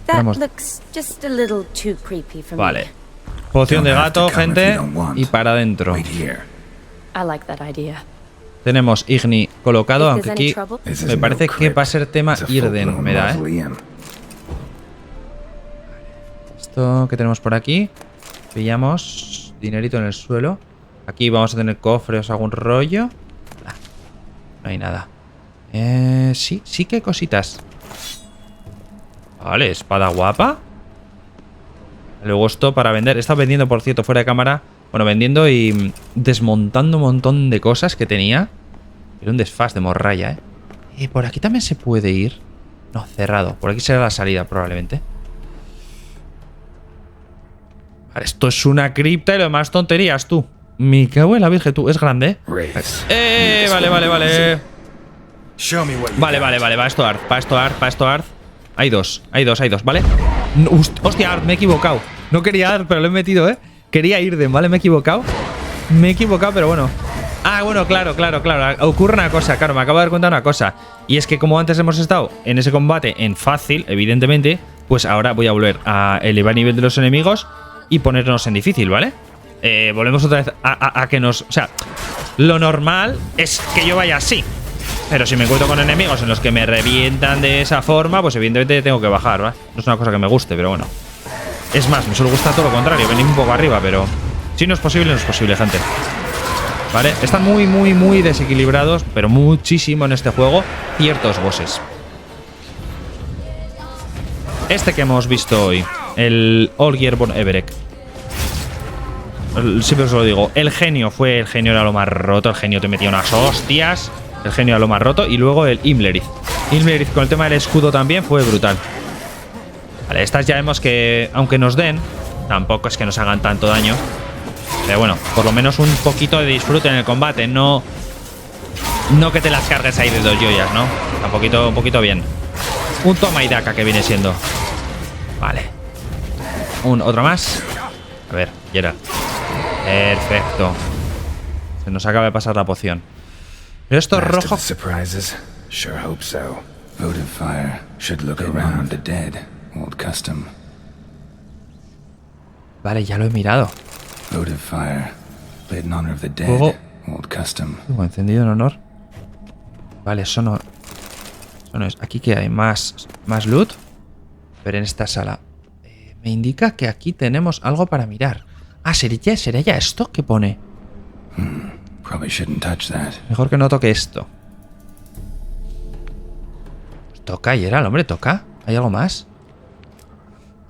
that looks just a little too creepy for me. Vale. Poción de gato, gente, y para adentro. I like that idea. Tenemos Igni colocado, aunque aquí me parece que va a ser tema Irden, me da, ¿eh? Esto que tenemos por aquí. Pillamos dinerito en el suelo. Aquí vamos a tener cofres o algún rollo. No hay nada. Sí que hay cositas. Vale, espada guapa. Luego esto para vender. He estado vendiendo, por cierto, fuera de cámara. Bueno, vendiendo y desmontando un montón de cosas que tenía. Era un desfaz de morralla, ¿eh? Y por aquí también se puede ir. No, cerrado. Por aquí será la salida, probablemente. Vale, esto es una cripta y lo demás tonterías, tú. Me cago en la virgen, tú. Es grande, ¿eh? Vale. Vale. Va esto Arth. Hay dos, ¿vale? No, hostia, me he equivocado. No quería dar, pero lo he metido, ¿eh? Quería Irden, ¿vale? Me he equivocado, pero bueno. Ah, bueno, claro. Ocurre una cosa, claro, me acabo de dar cuenta de una cosa. Y es que como antes hemos estado en ese combate en fácil, evidentemente, pues ahora voy a volver a elevar el nivel de los enemigos y ponernos en difícil, ¿vale? Volvemos otra vez a que nos... O sea, lo normal es que yo vaya así. Pero si me encuentro con enemigos en los que me revientan de esa forma, pues evidentemente tengo que bajar, ¿vale? No es una cosa que me guste, pero bueno. Es más, me suele gustar todo lo contrario, venir un poco arriba, pero... Si no es posible, gente. ¿Vale? Están muy desequilibrados, pero muchísimo en este juego, ciertos bosses. Este que hemos visto hoy, el Olgier von Everett. Siempre os lo digo, el genio era lo más roto, el genio te metía unas hostias... El genio a lo más roto. Y luego el Imlerith. Imlerith con el tema del escudo también fue brutal. Vale, estas ya vemos que, aunque nos den, tampoco es que nos hagan tanto daño. Pero bueno, por lo menos un poquito de disfrute en el combate. No que te las cargues ahí de dos joyas, ¿no? Un poquito bien. Un toma y daca que viene siendo. Vale. Otro más. A ver, Geralt. Perfecto. Se nos acaba de pasar la poción. Pero esto es rojo. Sure hope so. Votive fire should look around the dead. Old custom. Vale, ya lo he mirado. Votive fire lit in honor of the dead. Fuego. Old custom. Encendido en honor. Vale, eso no es. Aquí que hay más loot. Pero en esta sala me indica que aquí tenemos algo para mirar. Ah, ¿sería ya esto? ¿Qué pone? Probably shouldn't touch that. Mejor que no toque esto. Toca, Geralt, hombre, toca. ¿Hay algo más?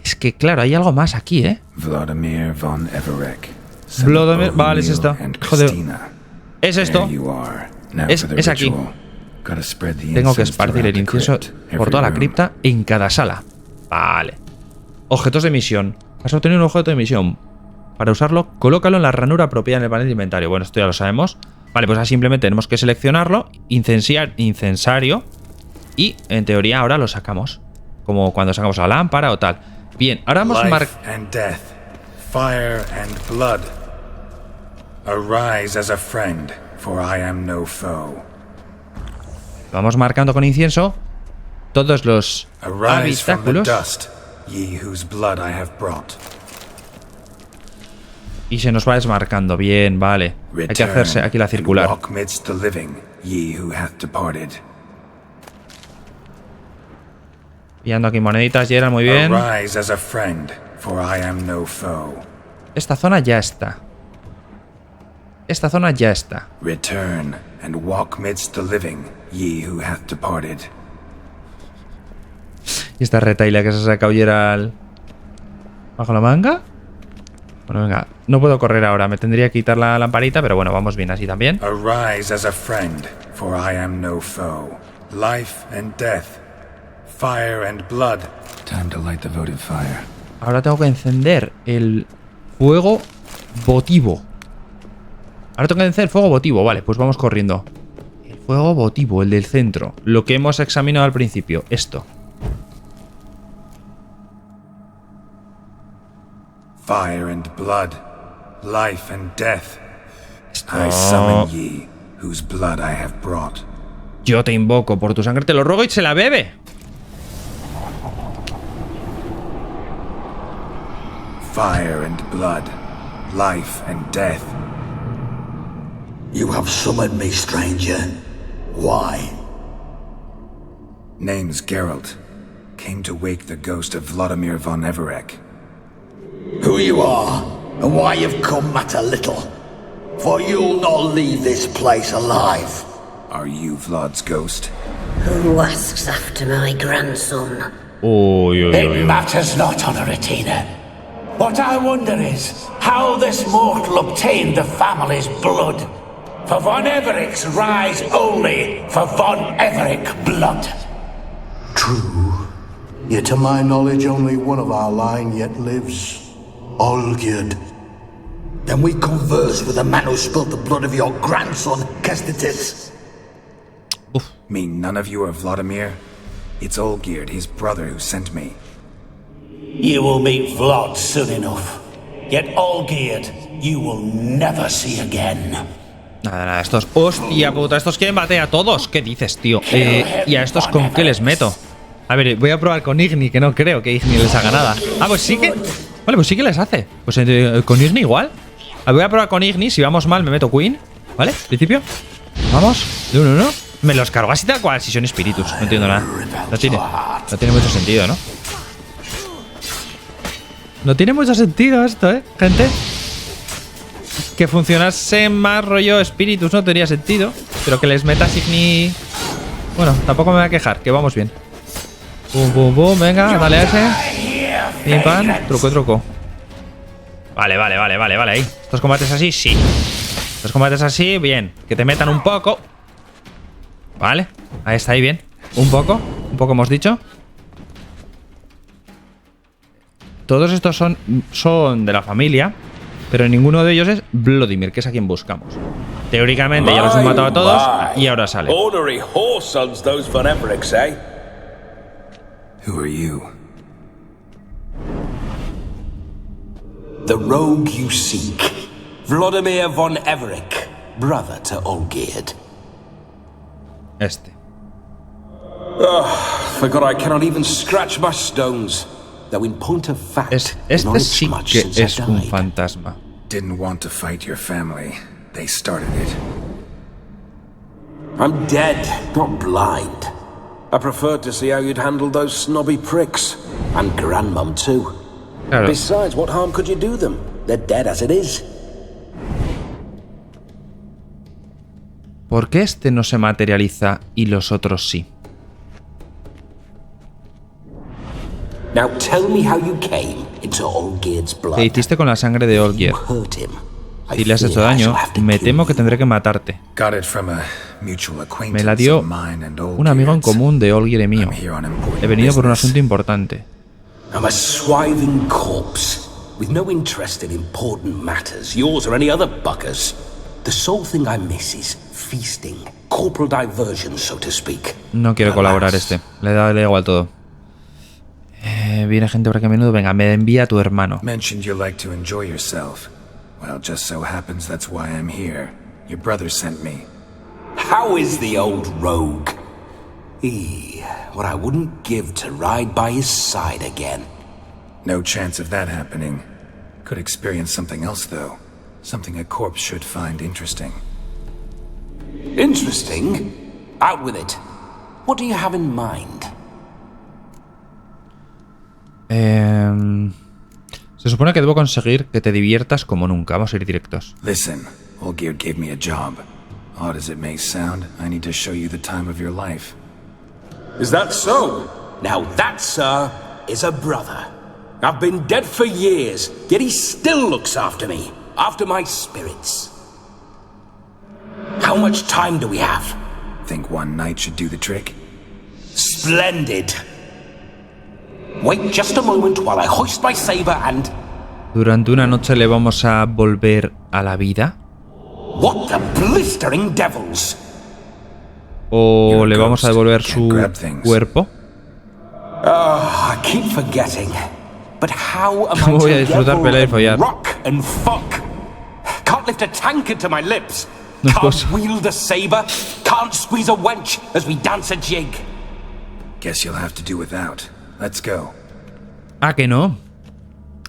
Es que, claro, hay algo más aquí, ¿eh? Vladimir von Everec. Vale, es esto. Joder. Es esto. Es aquí. Tengo que esparcir el incienso por toda la cripta en cada sala. Vale. Objetos de misión. Has obtenido un objeto de misión. Para usarlo, colócalo en la ranura apropiada en el panel de inventario. Bueno, esto ya lo sabemos. Vale, pues ahora simplemente tenemos que seleccionarlo, incensario, y en teoría ahora lo sacamos. Como cuando sacamos la lámpara o tal. Bien, ahora vamos a marcar. Fire and blood. Arise as a friend, for I am no foe. Vamos marcando con incienso todos los habitáculos. Ye whose blood I have brought. Y se nos va desmarcando. Bien, vale. Hay que hacerse aquí la circular. Pillando aquí moneditas, Geralt, muy bien. Esta zona ya está. Esta zona ya está. Return and walk midst the living, ye who hath departed. ¿Y esta retaila que se ha sacado Geralt bajo la manga? Bueno, venga, no puedo correr ahora, me tendría que quitar la lamparita, pero bueno, vamos bien así también. Arise as a friend, for I am no foe. Life and death, fire and blood. Time to light the votive fire. Ahora tengo que encender el fuego votivo. Ahora tengo que encender el fuego votivo, vale, pues vamos corriendo. El fuego votivo, el del centro, lo que hemos examinado al principio, esto. Fire and blood, life and death. I summon ye, whose blood I have brought. Yo te invoco, por tu sangre te lo ruego, y se la bebe. Fire and blood, life and death. You have summoned me, stranger. Why? Name's Geralt. Came to wake the ghost of Vladimir von Everec. Who you are, and why you've come matter little. For you'll not leave this place alive. Are you Vlad's ghost? Who asks after my grandson? It matters not, Honoratina. What I wonder is how this mortal obtained the family's blood. For von Everec's rise only for von Everec blood. True. Yet to my knowledge only one of our line yet lives. Olgierd. Then we converse with the man who spilled the blood of your grandson, Kestitis. Mean none of you are Vladimir? It's Olgierd, his brother, who sent me. You will meet Vlad soon enough. Yet Olgierd, you will never see again. Nada, estos... ¡Hostia puta! Estos quieren bater a todos. ¿Qué dices, tío? ¿Y a estos con qué les meto? A ver, voy a probar con Igni, que no creo que Igni les haga nada. Ah, pues sí que... Vale, pues sí que les hace. Pues con Igni igual. Voy a probar con Igni. Si vamos mal, me meto Queen. ¿Vale? Principio. Vamos. De uno. Me los cargo así tal cual. Si son espíritus. No entiendo nada. No tiene mucho sentido, ¿no? No tiene mucho sentido esto, gente. Que funcionase más rollo espíritus no tenía sentido. Pero que les metas Igni... Bueno, tampoco me voy a quejar. Que vamos bien. Pum, pum. Venga, dale a ese. Pim, pam, truco. Vale, ahí. Estos combates así, sí. Estos combates así, bien. Que te metan un poco. Vale, ahí está, ahí bien. Un poco hemos dicho. Todos estos son de la familia, pero ninguno de ellos es Vladimir, que es a quien buscamos. Teóricamente ya los hemos matado a todos y ahora sale. Who are you? The rogue you seek, Vladimir von Everec, brother to Olgierd. Forgot I cannot even scratch my stones. Though in point of fact, este sí que es un fantasma. Didn't want to fight your family. They started it. I'm dead, not blind. I preferred to see how you'd handle those snobby pricks. And Grandmum too. Claro. Besides, what harm could you do them? They're dead as it is. ¿Por qué este no se materializa y los otros sí? Now tell me how you came into Olgierd's blood. ¿Qué hiciste con la sangre de Olgierd? Si le has hecho daño, me temo que tendré que matarte. Me la dio un amigo en común de Olgierd y mío. He venido por un asunto importante. I'm a swiving corpse, with no interest in important matters, yours or any other buggers. The sole thing I miss is feasting, corporal diversion, so to speak. No quiero colaborar le da igual todo. Viene gente por aquí a menudo. Venga, me envía a tu hermano. Mentioned you like to enjoy yourself. Well, just so happens that's why I'm here. Your brother sent me. How is the old rogue? What I wouldn't give to ride by his side again. No chance of that happening. Could experience something else, though. Something a corpse should find interesting. Interesting? Out with it. What do you have in mind? Se supone que debo conseguir que te diviertas como nunca. Vamos a ir directos. Listen, Olgierd gave me a job. Odd as it may sound, I need to show you the time of your life. Is that so? Now that, sir, is a brother. I've been dead for years, yet he still looks after me, after my spirits. How much time do we have? Think one night should do the trick? Splendid. Wait just a moment while I hoist my saber and... ¿Durante una noche le vamos a volver a la vida? What the blistering devils? ¿O le vamos a devolver su cuerpo? I keep forgetting. But how am ¿Cómo voy a disfrutar pelear y follar? Rock and fuck. Can't lift a tankard to my lips. No es Can't cosa. wield a saber. Can't squeeze a wench as we dance a jig. Guess you'll have to do without. Let's go. ¿Ah, que no?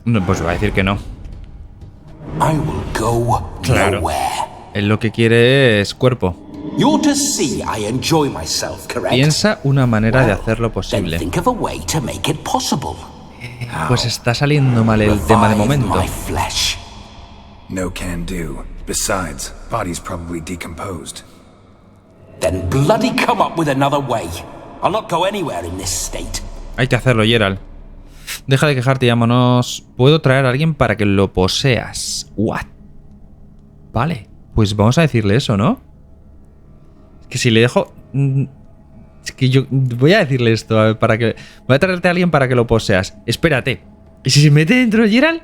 No, pues va a decir que no. I will go Claro. nowhere. Él lo que quiere es cuerpo. You're to see I enjoy myself, correct? Piensa una manera de hacerlo Then posible. think of a way to make it possible. Pues está saliendo mal el tema de Revive momento. my flesh. No can do. Besides, body's probably decomposed. Then bloody come up with another way. I'll not go anywhere in this state. Hay que hacerlo, Geralt. Deja de quejarte y vámonos. Puedo traer a alguien para que lo poseas. What? Vale, pues vamos a decirle eso, ¿no? Es que si le dejo... Es que yo voy a decirle esto, a ver, para que... Voy a traerte a alguien para que lo poseas. Espérate. ¿Y si se mete dentro, Geralt?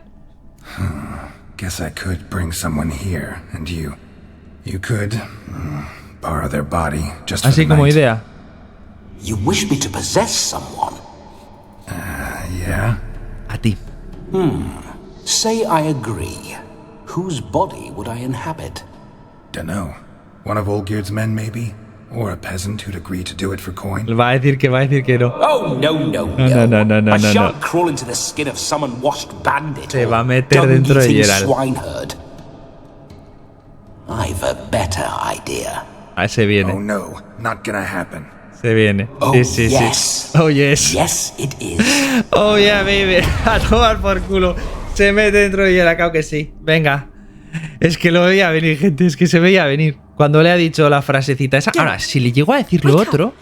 Guess I could bring someone here, and you could borrow their body just for Así the como night. idea. You wish me to possess someone? Yeah? A ti. Say I agree. Whose body would I inhabit? Dunno. One of Olgierd's men, maybe? Or a peasant who'd agree to do it for coin? Va a decir que no. Oh, no. No, I shan't crawl into the skin of some unwashed bandit. Se or va a meter dentro de dung-eating Geralt. swineherd. I've a better idea. Ah, se viene. Oh no, not gonna happen. Se viene. Oh, Sí. yes. Oh, yes. Yes, it is. Oh, yeah, baby. A tomar por culo. Se mete dentro de Geralt, claro que sí. Venga. Es que lo veía venir, gente. Es que se veía venir. Cuando le ha dicho la frasecita esa. Ahora, si le llego a decir lo otro,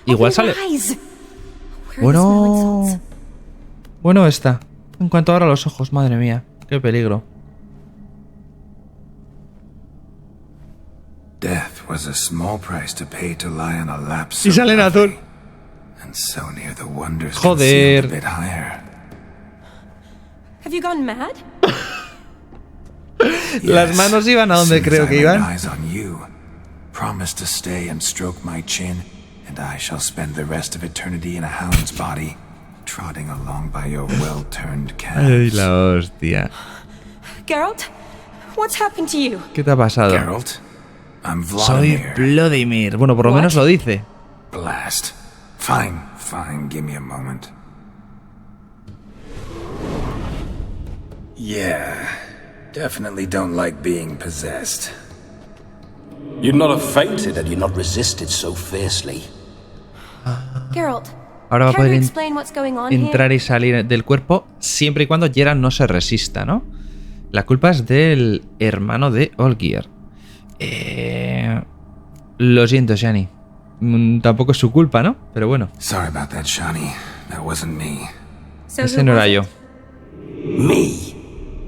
igual sale. Bueno está. En cuanto abra los ojos, madre mía. Qué peligro. Death was a small price to pay to lie on a lap so Y sale en azul. and so near the wonders Joder. concealed a bit higher. Have you gone mad? Las manos iban a donde Soon as creo I que lay iban. eyes on you, promise to stay and stroke my chin, and I shall spend the rest of eternity in a hound's body, trotting along by your well-turned Ay, calves. la hostia. Geralt, what's happened to you? ¿Qué te ha pasado? Geralt, I'm Soy Vladimir. Vladimir. Bueno, por lo menos lo dice. Blast. Fine, give me a moment. Yeah, definitely don't like being possessed. You'd not have fainted had you not resisted so fiercely. Geralt, Ahora va a care to poder explain what's going on entrar here? y salir del cuerpo siempre y cuando Geralt no se resista, ¿no? La culpa es del hermano de Olgierd. Lo siento, Shani. Tampoco es su culpa, ¿no? Pero bueno. Sorry about that, Shani. That wasn't me. Ese no era yo. Me.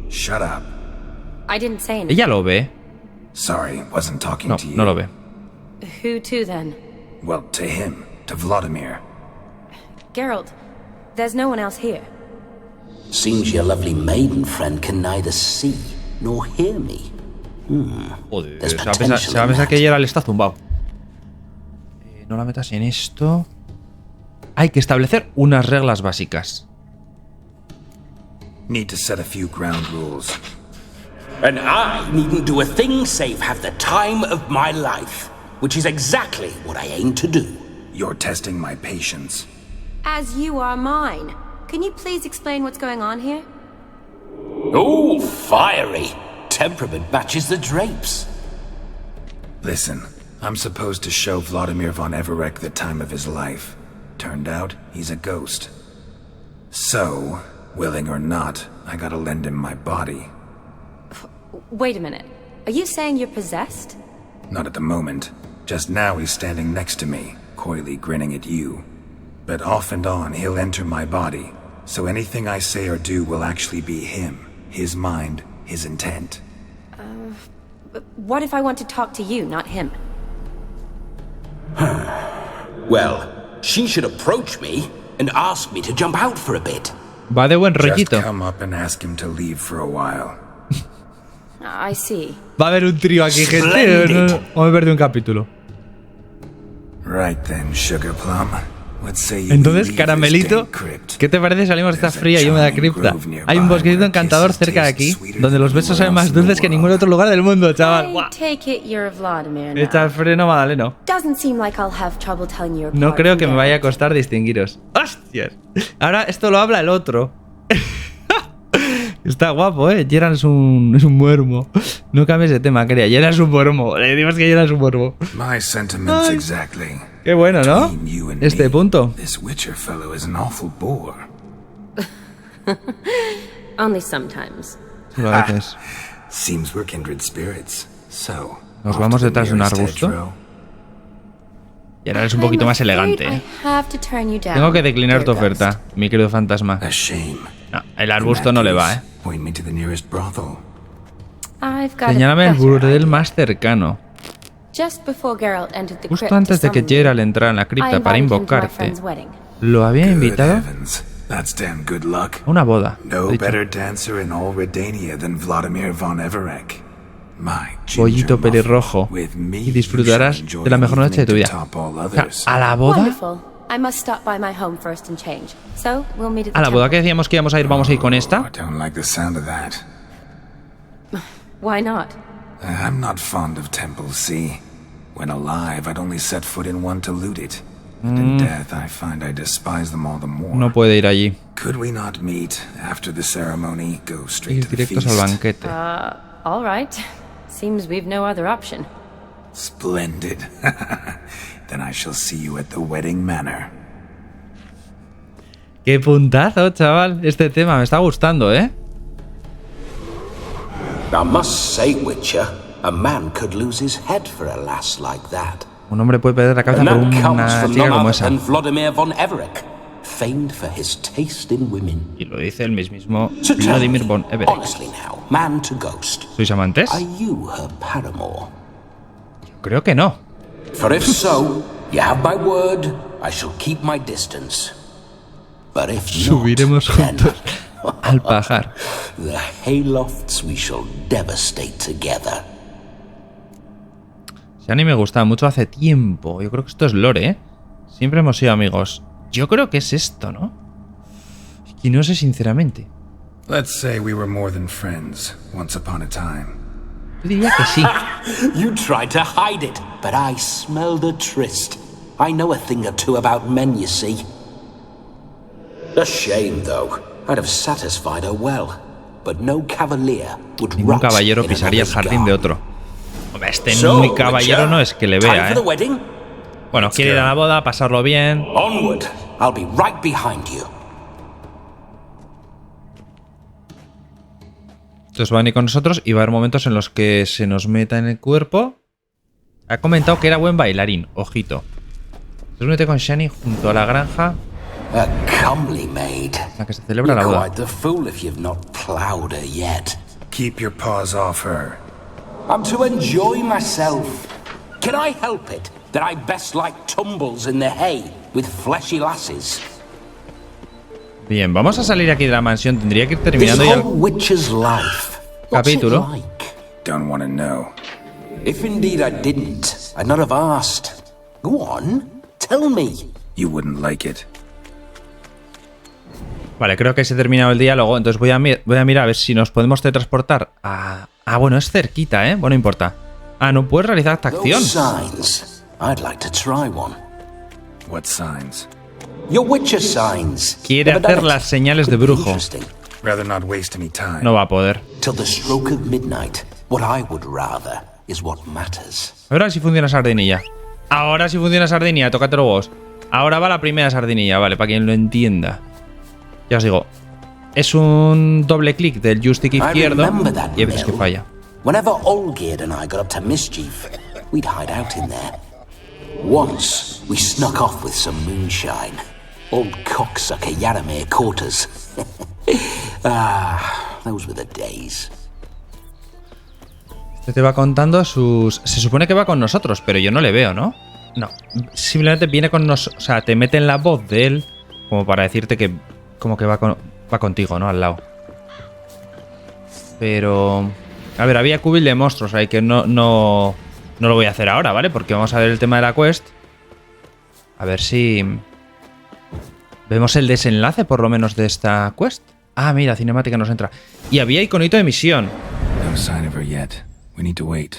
Shut up. I didn't say anything. Ella lo ve. Sorry, wasn't talking No, to you. no lo ve. Who to then? Well, to him. To Vladimir. Geralt, there's no one else here. Seems your lovely maiden friend can neither see nor hear me. Joder, There's se potential va a in pensar that. que Geralt está zumbado. No la metas en esto. Hay que establecer unas reglas básicas. Need to set a few ground rules. And I needn't do a thing save have the time of my life, which is exactly what I aim to do. You're testing my patience. As you are mine. Can you please explain what's going on here? Oh, fiery. Temperament matches the drapes. Listen, I'm supposed to show Vladimir von Everec the time of his life. Turned out, he's a ghost. So, willing or not, I gotta lend him my body. Wait a minute. Are you saying you're possessed? Not at the moment. Just now he's standing next to me, coyly grinning at you. But off and on, he'll enter my body. So anything I say or do will actually be him. His mind, his intent. What if I want to talk to you, not him? Well, she should approach me and ask me to jump out for a bit. Va de buen Just rollito. come up and ask him to leave for a while. I see. Va a haber un trío aquí, gente. Splendid. Vamos a ver de un capítulo. Right then, Sugar Plum. What say you Entonces, leave Caramelito, this dank crypt? ¿qué te parece? Salimos de esta fría y húmeda cripta. Hay un bosquecito encantador cerca de aquí, donde los besos saben más dulces que en ningún otro lugar del mundo, chaval. I ¡Guau! take it you're Vladimir Echa el now. freno, Magdaleno. Doesn't seem like I'll have trouble telling you apart. No creo que me from vaya a Geralt. costar distinguiros. ¡Hostias! Ahora esto lo habla el otro. Está guapo, ¿eh? Geralt es un muermo. No cambies de tema, quería. Geralt es un muermo. Le decimos que Geralt es un muermo. My sentiments Ay. exactly. Qué bueno, ¿no? Between you and Este me, punto. This Witcher fellow is an awful bore. Only sometimes. Solo a veces. Seems we're kindred spirits. So, Nos off vamos to the detrás de un nearest arbusto. hedgerow. Geralt es un poquito más elegante, ¿eh? I have to turn you down, Tengo que declinar dear tu ghost. oferta, mi querido fantasma. A shame. No, el arbusto no le va, ¿eh? Point me to the nearest brothel. I've got a Señálame el better burdel idea. más cercano. Just before Geralt entered the Justo crypt antes de que to summon Geralt me, entrara en la I cripta para invited him to my invocarte, friend's wedding. lo había Good invitado heavens. That's damn good luck. a una boda. No Ha dicho, better dancer in all Redania than Vladimir von Everec. My pollito ginger pelirrojo, muffin. With me, y disfrutarás you shall enjoy de la mejor an noche de tu evening vida. to top all O sea, others. a la boda, Wonderful. I must stop by my home first and change. So, we'll meet at the a la boda que temple. decíamos que íbamos a ir, vamos a ir con Oh, I esta. don't like the sound of that. Why not? I'm not fond of temples, see? When alive, I'd only set foot in one to loot it. But in death, I find I despise them all the more. No puede ir allí. Could we not meet after the ceremony, go straight Ir to the directos feast? al banquete. All right. Seems we've no other option. Splendid. Then I shall see you at the wedding manor. Qué puntazo, chaval. Este tema me está gustando, ¿eh? I must say, Witcher, a man could lose his head for a lass like that. Un hombre puede perder la cabeza And por that comes una from chica none como other esa. than Vladimir von Everec, famed for his taste in women. Y lo dice el mismísimo So tell Vladimir me, von Everec. honestly now, man to ghost, ¿Sois amantes? are you her paramour? Creo que no. For if so, you have my word, I shall keep my distance. But if Subiremos not, then juntos al pajar. the haylofts we shall devastate together. Si a mí me gustaba mucho hace tiempo. Yo creo que esto es lore, ¿eh? Siempre hemos sido amigos. Yo creo que es esto, ¿no? Y no sé sinceramente. Let's say we were more than friends once upon a time. Yo diría que sí. You tried to hide it, but I smelled a tryst. I know a thing or two about men, you see. A shame, though. I'd have satisfied her well, but no cavalier would Ningún rot caballero in pisaría el another's jardín de garden. otro. Hombre, este So, muy caballero Witcher, no es que le time vea, for the ¿eh? wedding? Bueno, quiere ir a la boda, pasarlo bien. Onward. I'll be right behind you. Entonces va a venir con nosotros y va a haber momentos en los que se nos meta en el cuerpo. Ha comentado que era buen bailarín. Ojito. Entonces únete con Shani junto a la granja. A comely maid. La que se celebra la boda. Quite the fool if you've not plowed her yet. Keep your paws off her. I'm to enjoy myself. Can I help it that I best like tumbles in the hay with fleshy lasses? Bien, vamos a salir aquí de la mansión. Tendría que ir terminando ya el capítulo. Don't want to know. If indeed I didn't, I'd not have asked. Go on, tell me. You wouldn't like it. Vale, creo que se ha terminado el diálogo. Entonces voy a mirar a ver si nos podemos teletransportar a... Ah, bueno, es cerquita, ¿eh? Bueno, no importa. Ah, no puedes realizar esta acción. I'd like to try one. What signs? Your Witcher signs. Quiere hacer las señales de brujo. Rather not waste any time. No va a poder. Till the stroke of midnight. What I would rather is what matters. Ahora sí funciona sardinilla. Ahora sí funciona sardinilla. Tócate los huevos. Ahora va la primera sardinilla, vale, para quien lo entienda. Ya os digo. Es un doble clic del joystick izquierdo y hay veces que falla. Whenever Olgerd and I got up to mischief, we'd hide out in there. Once, we snuck off with some moonshine. Old cocksucker Yaramir caught us. Those were the days. Este te va contando sus... Se supone que va con nosotros, pero yo no le veo, ¿no? No. Simplemente viene con nosotros. O sea, te mete en la voz de él como para decirte que... Como que va contigo, ¿no? Al lado. Pero... A ver, había cubil de monstruos ahí que no lo voy a hacer ahora, ¿vale? Porque vamos a ver el tema de la quest. A ver si... Vemos el desenlace, por lo menos, de esta quest. Ah, mira, cinemática nos entra. Y había iconito de misión. No sign of her yet. We need to wait.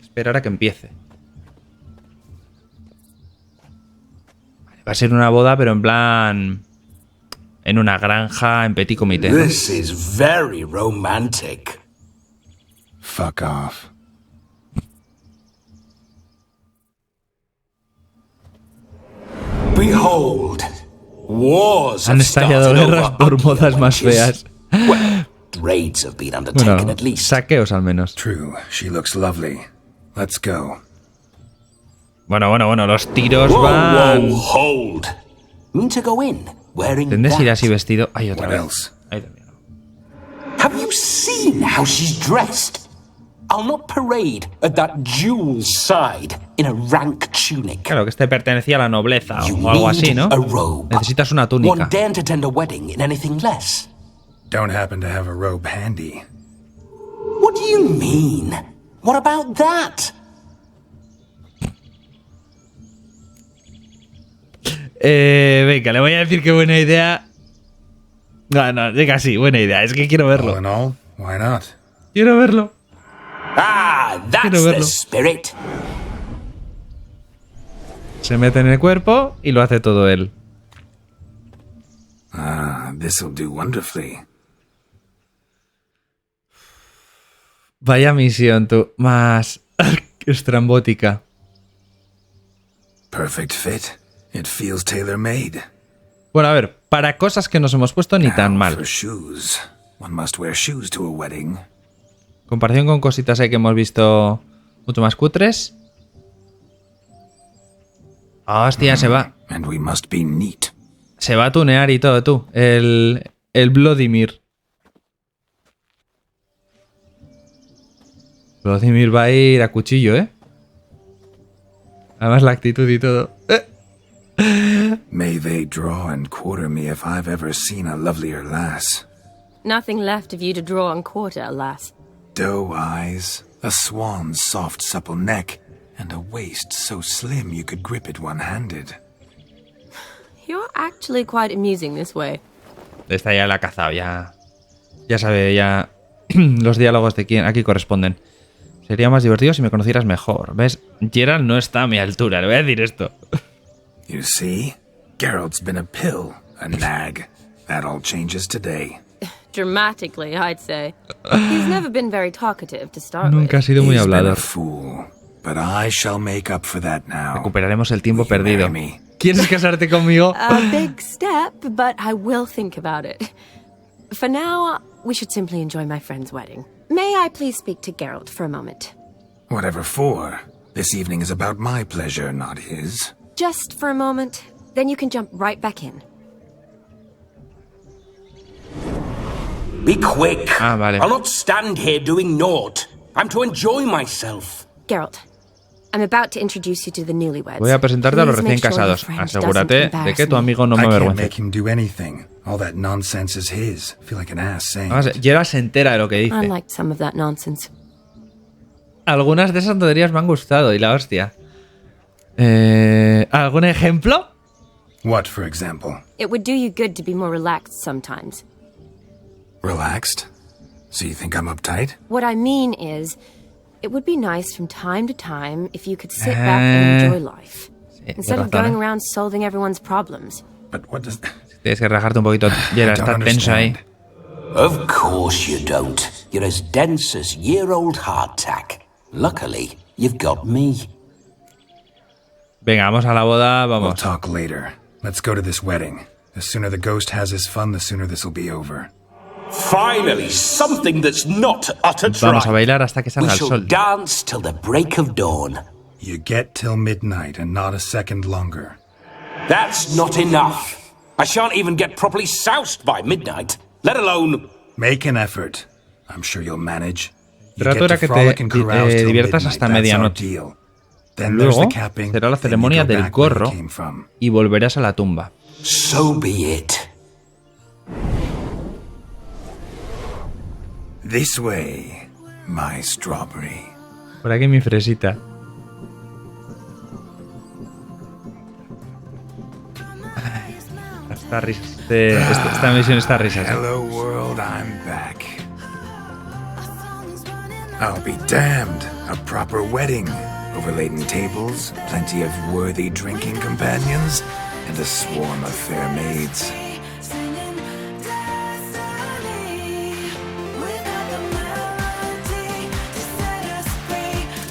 Esperar a que empiece. Vale, va a ser una boda, pero en plan... En una granja, en petit comité. This is very romantic. Fuck off. Behold, wars Han estallado guerras por modas más feas. Raids have been undertaken at least. Saqueos al menos. True, she looks lovely. Let's go. Bueno, los tiros van... Hold. Mean to go in wearing ¿Tendés that? ir así vestido? Hay otra vez. Have you seen how she's dressed? I'll not parade at that jewel's side in a rank tunic. Claro, que este pertenecía a la nobleza o algo así, ¿no? Necesitas una túnica. One daren't attend a wedding in anything less. Don't happen to have a robe handy. What do you mean? What about that? Venga, le voy a decir que buena idea. No, diga sí, buena idea. Es que quiero verlo. All in all, why not? Quiero verlo. That's the spirit. Se mete en el cuerpo y lo hace todo él. This'll do wonderfully. Vaya misión, tú. Más estrambótica. Perfect fit. It feels tailor-made. Bueno, a ver, para cosas que nos hemos puesto ni tan mal. For shoes. One must wear shoes to a wedding. Comparación con cositas ahí que hemos visto mucho más cutres. Hostia, se va. And we must be neat. Se va a tunear y todo, tú. El Vladimir. Vladimir va a ir a cuchillo, ¿eh? Además la actitud y todo. May they draw and quarter me if I've ever seen a lovelier lass. Nothing left of you to draw and quarter, alas. Doe eyes, a swan's soft supple neck, and a waist so slim you could grip it one-handed. You're actually quite amusing this way. Esta ya la ha cazado, ya sabe, ya los diálogos de quién aquí corresponden. Sería más divertido si me conocieras mejor. ¿Ves? Geralt no está a mi altura, le voy a decir esto. You see? Geralt's been a pill, a nag. That all changes today. Dramatically, I'd say. He's never been very talkative to start Nunca ha sido muy He's been hablador. a fool, but I shall make up for that now. Recuperaremos el tiempo perdido. ¿Quieres casarte conmigo? A big step, but I will think about it. For now, we should simply enjoy my friend's wedding. May I please speak to Geralt for a moment? Whatever for. This evening is about my pleasure, not his. Just for a moment. Then you can jump right back in. Be quick. Vale. I'll not stand here doing naught. I'm to enjoy myself. Geralt, I'm about to introduce you to the newlyweds. Voy a presentarte a los recién casados. Asegúrate de que tu amigo no me avergüence. I can't make him do anything. All that nonsense is his. I feel like an ass saying. Geralt se entera de lo que dice. I liked some of that nonsense. Algunas de esas tonterías me han gustado y la hostia. ¿Algún ejemplo? What, for example? It would do you good to be more relaxed sometimes. Relaxed? So you think I'm uptight? What I mean is, it would be nice from time to time if you could sit back and enjoy life. Instead of going around solving everyone's problems. But what does... Tienes que rajarte un poquito. Geralt, está tenso ahí. Of course you don't. You're as dense as year-old hardtack. Luckily, you've got me. Venga, vamos a la boda, vamos. We'll talk later. Let's go to this wedding. The sooner the ghost has his fun, the sooner this will be over. Finally, something that's not utter Vamos a tripe. bailar hasta que salga el We shall sol. dance till the break of dawn. You get till midnight and not a second longer. That's not enough. I shan't even get properly soused by midnight, let alone... Make an effort. I'm sure you'll manage. You Trato era que te diviertas hasta medianoche. Luego será la ceremonia del gorro y volverás a la tumba. So be it. This way, my strawberry. Por aquí mi fresita. Está risas. Esta misión está risas. Hello world, I'm back. I'll be damned. A proper wedding. Overladen tables, plenty of worthy drinking companions, and a swarm of fair maids.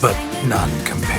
But none compared